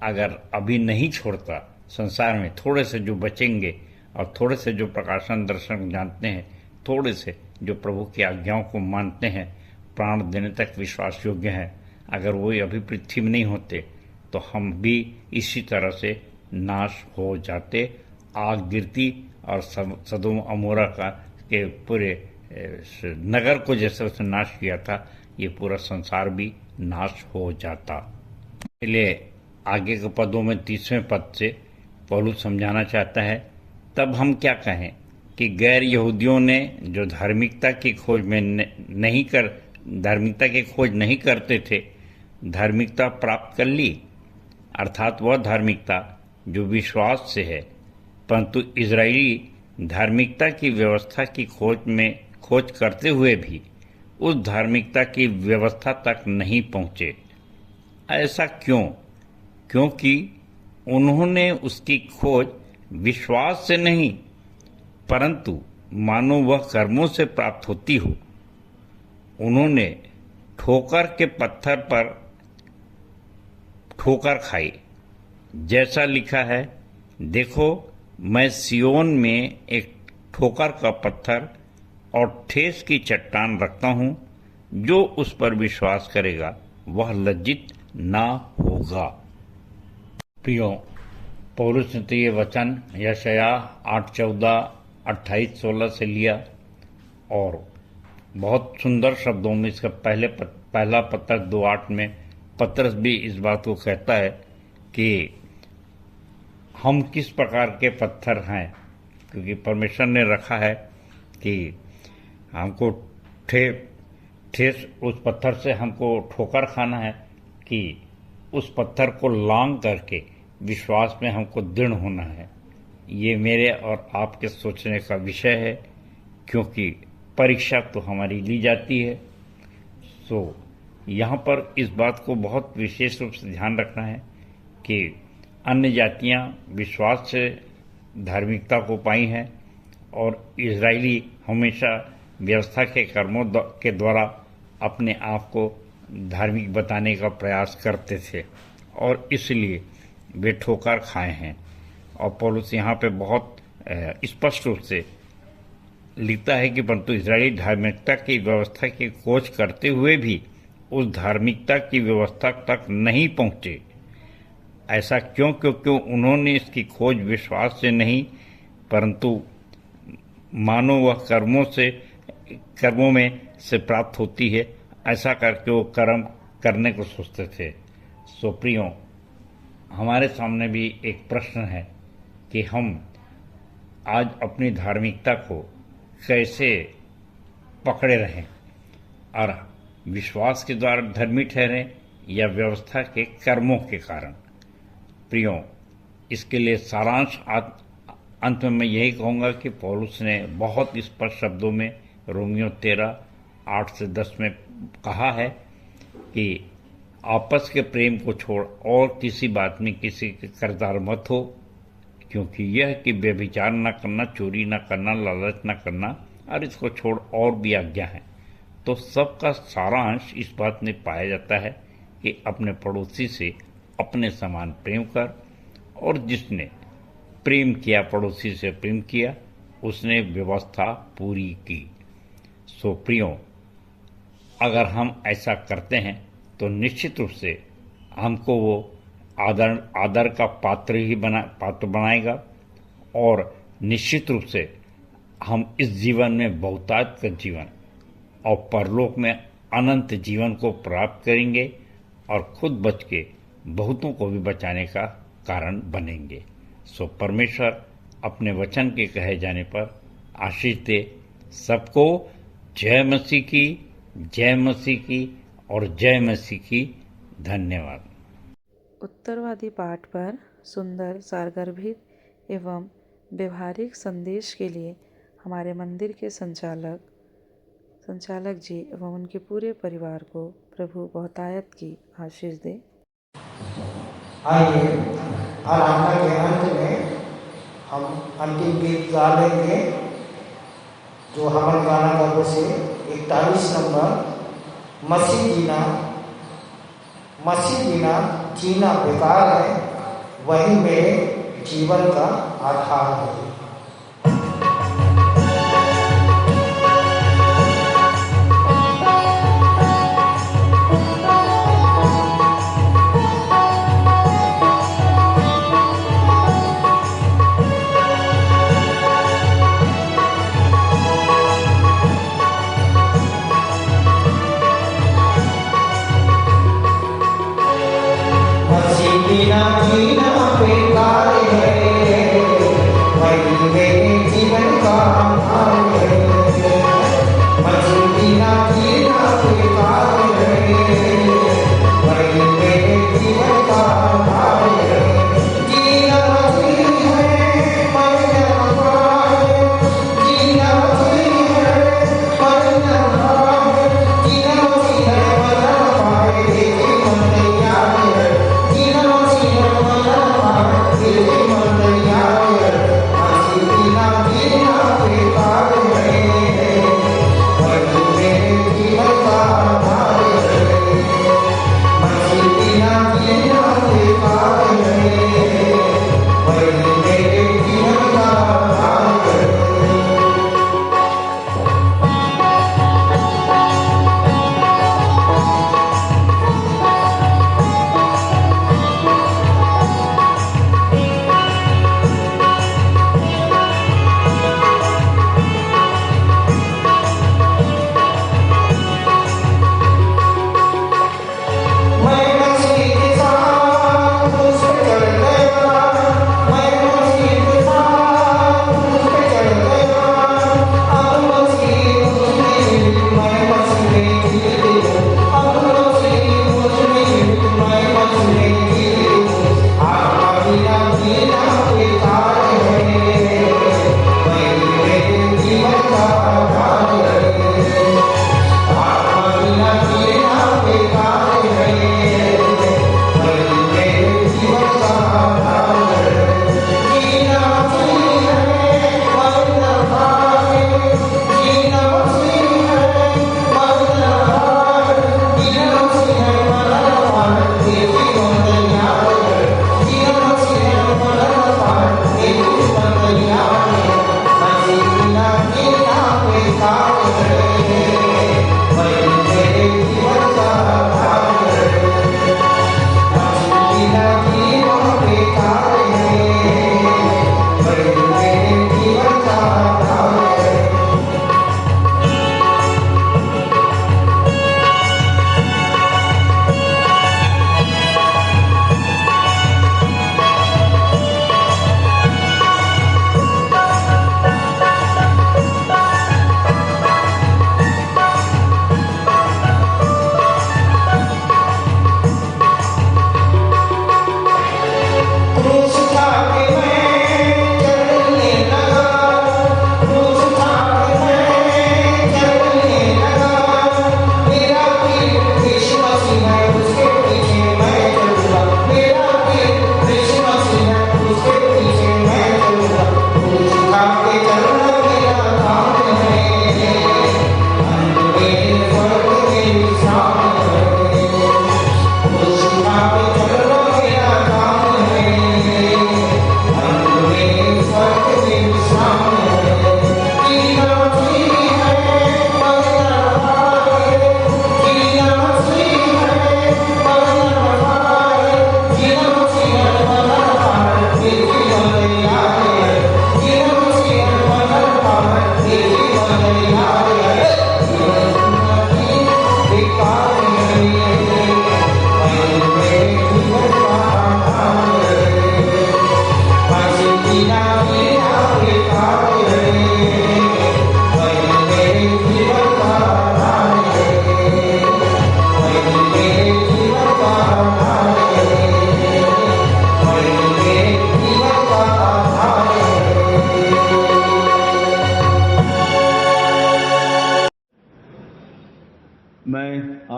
अगर अभी नहीं छोड़ता, संसार में थोड़े से जो बचेंगे और थोड़े से जो प्रकाशन दर्शन जानते हैं, थोड़े से जो प्रभु की आज्ञाओं को मानते हैं, प्राण देने तक विश्वास योग्य हैं, अगर वो अभी पृथ्वी में नहीं होते तो हम भी इसी तरह से नाश हो जाते, आग गिरती और सदोम अमोरा का के पूरे नगर को जैसे उसने नाश किया था, ये पूरा संसार भी नाश हो जाता। इसलिए आगे के पदों में 30वें पद से पौलुस समझाना चाहता है, तब हम क्या कहें कि गैर यहूदियों ने जो धार्मिकता की खोज नहीं करते थे, धार्मिकता प्राप्त कर ली, अर्थात वह धार्मिकता जो विश्वास से है। परंतु इजरायली धार्मिकता की व्यवस्था की खोज करते हुए भी उस धार्मिकता की व्यवस्था तक नहीं पहुँचे। ऐसा क्यों? क्योंकि उन्होंने उसकी खोज विश्वास से नहीं, परंतु मानो वह कर्मों से प्राप्त होती हो। उन्होंने ठोकर के पत्थर पर ठोकर खाई, जैसा लिखा है, देखो मैं सियोन में एक ठोकर का पत्थर और ठेस की चट्टान रखता हूँ, जो उस पर विश्वास करेगा वह लज्जित ना होगा। प्रियो, पौलुस ने तो ये वचन यशायाह 8:14, 28:16 से लिया और बहुत सुंदर शब्दों में इसका पहला पत्र 2:8 में पत्रस भी इस बात को कहता है कि हम किस प्रकार के पत्थर हैं, क्योंकि परमेश्वर ने रखा है कि हमको ठेस उस पत्थर से हमको ठोकर खाना है कि उस पत्थर को लांग करके विश्वास में हमको दृढ़ होना है। ये मेरे और आपके सोचने का विषय है, क्योंकि परीक्षा तो हमारी ली जाती है। सो यहाँ पर इस बात को बहुत विशेष रूप से ध्यान रखना है कि अन्य जातियाँ विश्वास से धार्मिकता को पाई हैं और इजरायली हमेशा व्यवस्था के कर्मों के द्वारा अपने आप को धार्मिक बताने का प्रयास करते थे और इसलिए वे ठोकर खाए हैं। और पौलुस यहाँ पे बहुत स्पष्ट रूप से लिखता है कि परंतु इजरायली धार्मिकता की व्यवस्था की खोज करते हुए भी उस धार्मिकता की व्यवस्था तक नहीं पहुँचे। ऐसा क्यों? क्योंकि उन्होंने इसकी खोज विश्वास से नहीं, परंतु मानो वह कर्मों में से प्राप्त होती है, ऐसा करके वो कर्म करने को सोचते थे। सो प्रियो, हमारे सामने भी एक प्रश्न है कि हम आज अपनी धार्मिकता को कैसे पकड़े रहें और विश्वास के द्वारा धर्मी ठहरें या व्यवस्था के कर्मों के कारण। प्रियो, इसके लिए सारांश अंत में मैं यही कहूँगा कि पौलुस ने बहुत स्पष्ट शब्दों में रोमियो 13:8 से 10 में कहा है कि आपस के प्रेम को छोड़ और किसी बात में किसी के कर्जदार मत हो, क्योंकि यह कि व्यभिचार न करना, चोरी न करना, लालच न करना और इसको छोड़ और भी आज्ञा है। तो सबका सारांश इस बात में पाया जाता है कि अपने पड़ोसी से अपने समान प्रेम कर, और जिसने प्रेम किया, पड़ोसी से प्रेम किया, उसने व्यवस्था पूरी की। सो प्रियो, अगर हम ऐसा करते हैं तो निश्चित रूप से हमको वो आदर का पात्र बनाएगा, और निश्चित रूप से हम इस जीवन में बहुतायत का जीवन और परलोक में अनंत जीवन को प्राप्त करेंगे और खुद बच के बहुतों को भी बचाने का कारण बनेंगे। सो परमेश्वर अपने वचन के कहे जाने पर आशीष दे सबको। जय मसीह की, जय मसीह की और जय मसीह की। धन्यवाद। उत्तरवादी पाठ पर सुंदर, सारगर्भित एवं व्यवहारिक संदेश के लिए हमारे मंदिर के संचालक जी एवं उनके पूरे परिवार को प्रभु बहुतायत की आशीष दे। आइए आराधना के अंत में हम अंतिम गीत गा लेंगे, जो हमन गाना गर्भ से 41 नंबर, मसीह बिना जीना बेकार है, वही मेरे जीवन का आधार है। बिना जीना बेकार है, वही मेरे जीवन का आधार है। मसीह बिना जीना बेकार है, वही मेरे जीवन का आधार है। जीना मसीह है, मरना है। जीना मसीह है, मरना है। जीना मसीह है, मरना है। जीवन तैयार है। जीना मसीह है,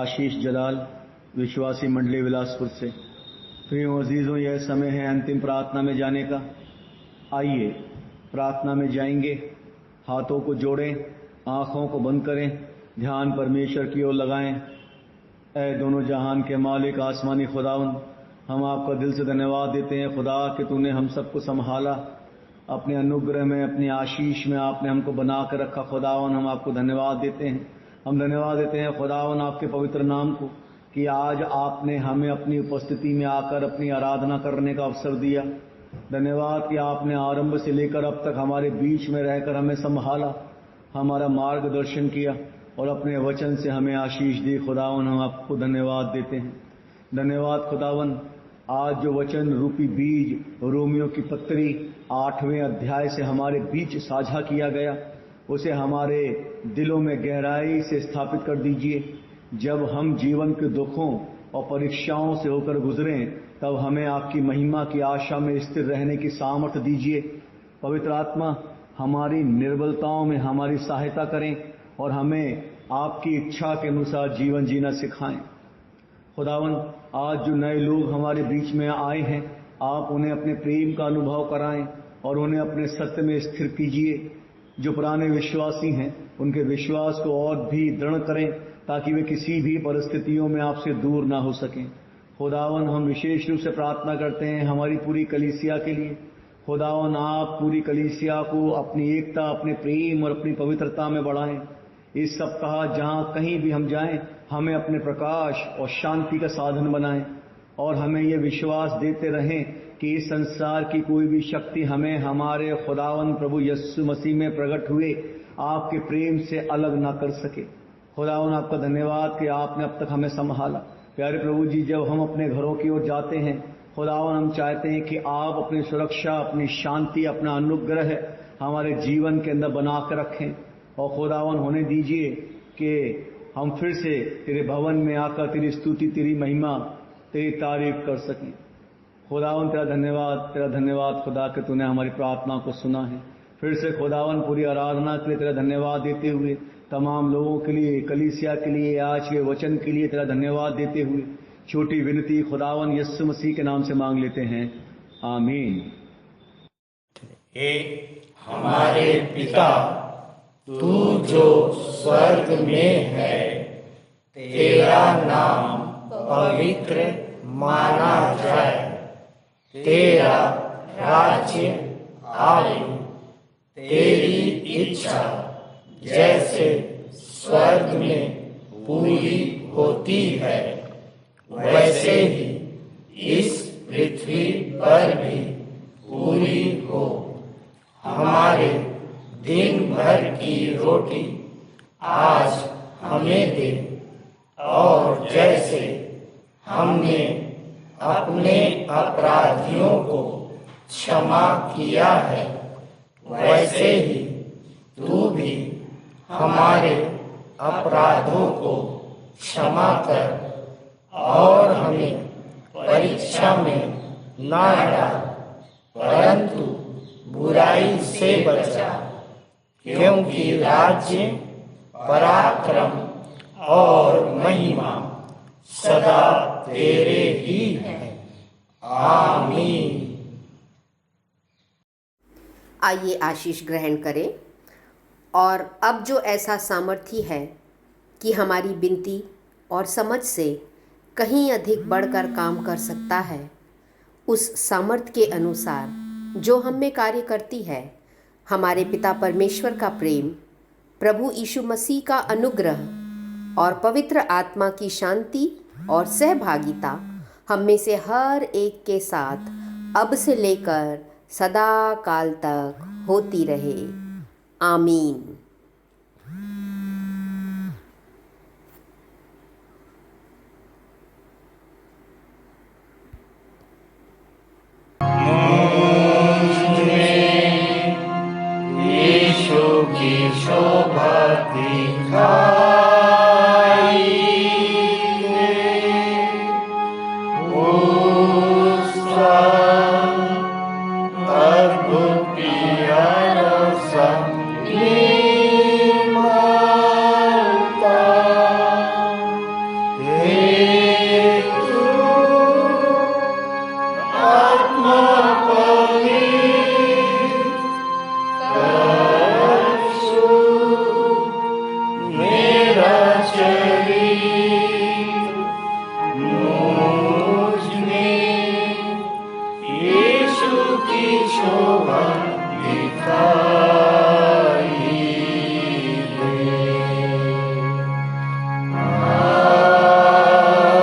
आशीष जलाल, विश्वासी मंडली बिलासपुर से। प्रिय अजीजों, यह समय है अंतिम प्रार्थना में जाने का। आइए प्रार्थना में जाएंगे। हाथों को जोड़ें, आँखों को बंद करें, ध्यान परमेश्वर की ओर लगाएं। ऐ दोनों जहान के मालिक आसमानी खुदावन, हम आपका दिल से धन्यवाद देते हैं खुदा कि तूने हम सबको संभाला, अपने अनुग्रह में, अपनी आशीष में आपने हमको बना कर रखा। खुदावन, हम आपको धन्यवाद देते हैं। हम धन्यवाद देते हैं खुदावन आपके पवित्र नाम को कि आज आपने हमें अपनी उपस्थिति में आकर अपनी आराधना करने का अवसर दिया। धन्यवाद कि आपने आरंभ से लेकर अब तक हमारे बीच में रहकर हमें संभाला, हमारा मार्गदर्शन किया और अपने वचन से हमें आशीष दी। खुदावन, हम आपको धन्यवाद देते हैं। धन्यवाद खुदावन, आज जो वचन रूपी बीज रोमियो की पत्री 8वें अध्याय से हमारे बीच साझा किया गया, उसे हमारे दिलों में गहराई से स्थापित कर दीजिए। जब हम जीवन के दुखों और परीक्षाओं से होकर गुजरें, तब हमें आपकी महिमा की आशा में स्थिर रहने की सामर्थ्य दीजिए। पवित्र आत्मा, हमारी निर्बलताओं में हमारी सहायता करें और हमें आपकी इच्छा के अनुसार जीवन जीना सिखाएं। खुदावन, आज जो नए लोग हमारे बीच में आए हैं, आप उन्हें अपने प्रेम का अनुभव कराएं और उन्हें अपने सत्य में स्थिर कीजिए। जो पुराने विश्वासी हैं, उनके विश्वास को और भी दृढ़ करें ताकि वे किसी भी परिस्थितियों में आपसे दूर ना हो सकें। खुदावन, हम विशेष रूप से प्रार्थना करते हैं हमारी पूरी कलीसिया के लिए। खुदावन, आप पूरी कलीसिया को अपनी एकता, अपने प्रेम और अपनी पवित्रता में बढ़ाएं। इस सप्ताह जहां कहीं भी हम जाएं, हमें अपने प्रकाश और शांति का साधन बनाएं और हमें यह विश्वास देते रहें कि इस संसार की कोई भी शक्ति हमें हमारे खुदावन प्रभु यीशु मसीह में प्रकट हुए आपके प्रेम से अलग ना कर सके। खुदावन, आपका धन्यवाद कि आपने अब तक हमें संभाला। प्यारे प्रभु जी, जब हम अपने घरों की ओर जाते हैं, खुदावन, हम चाहते हैं कि आप अपनी सुरक्षा, अपनी शांति, अपना अनुग्रह हमारे जीवन के अंदर बना कर रखें। और खुदावन, होने दीजिए कि हम फिर से तेरे भवन में आकर तेरी स्तुति, तेरी महिमा, तेरी तारीफ कर सकें। खुदावन, तेरा धन्यवाद खुदा कि तूने हमारी प्रार्थना को सुना है। फिर से खुदावन, पूरी आराधना के लिए तेरा धन्यवाद देते हुए, तमाम लोगों के लिए, कलीसिया के लिए, आज के वचन के लिए तेरा धन्यवाद देते हुए छोटी विनती खुदावन यीशु मसीह के नाम से मांग लेते हैं, आमीन। हे हमारे पिता, तू जो स्वर्ग में है, तेरा नाम पवित्र माना जाए, तेरा राज्य आए, तेरी इच्छा जैसे स्वर्ग में पूरी होती है, वैसे ही इस पृथ्वी पर भी पूरी हो। हमारे दिन भर की रोटी आज हमें दे, और जैसे हमने अपने अपराधियों को क्षमा किया है, वैसे ही तू भी हमारे अपराधों को क्षमा कर, और हमें परीक्षा में ना डाल, परंतु बुराई से बचा, क्योंकि राज्य, पराक्रम और महिमा सदा तेरे ही हैं। आमीन। आइए आशीष ग्रहण करें। और अब जो ऐसा सामर्थ्य है कि हमारी विनती और समझ से कहीं अधिक बढ़कर काम कर सकता है, उस सामर्थ्य के अनुसार जो हम में कार्य करती है, हमारे पिता परमेश्वर का प्रेम, प्रभु यीशु मसीह का अनुग्रह और पवित्र आत्मा की शांति और सहभागिता हम में से हर एक के साथ अब से लेकर सदा काल तक होती रहे। आमीन। यीशु की शोभा दिखाई उसका अद्भुत प्यारा संदेश आत्मा मेरा शरीर मुझ में यीशु की शोभा दिखाई दे।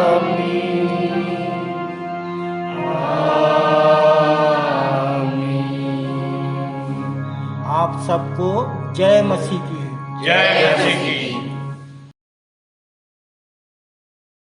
आमीन, आमीन। आप सबको जय मसीह की। जय मसीह की।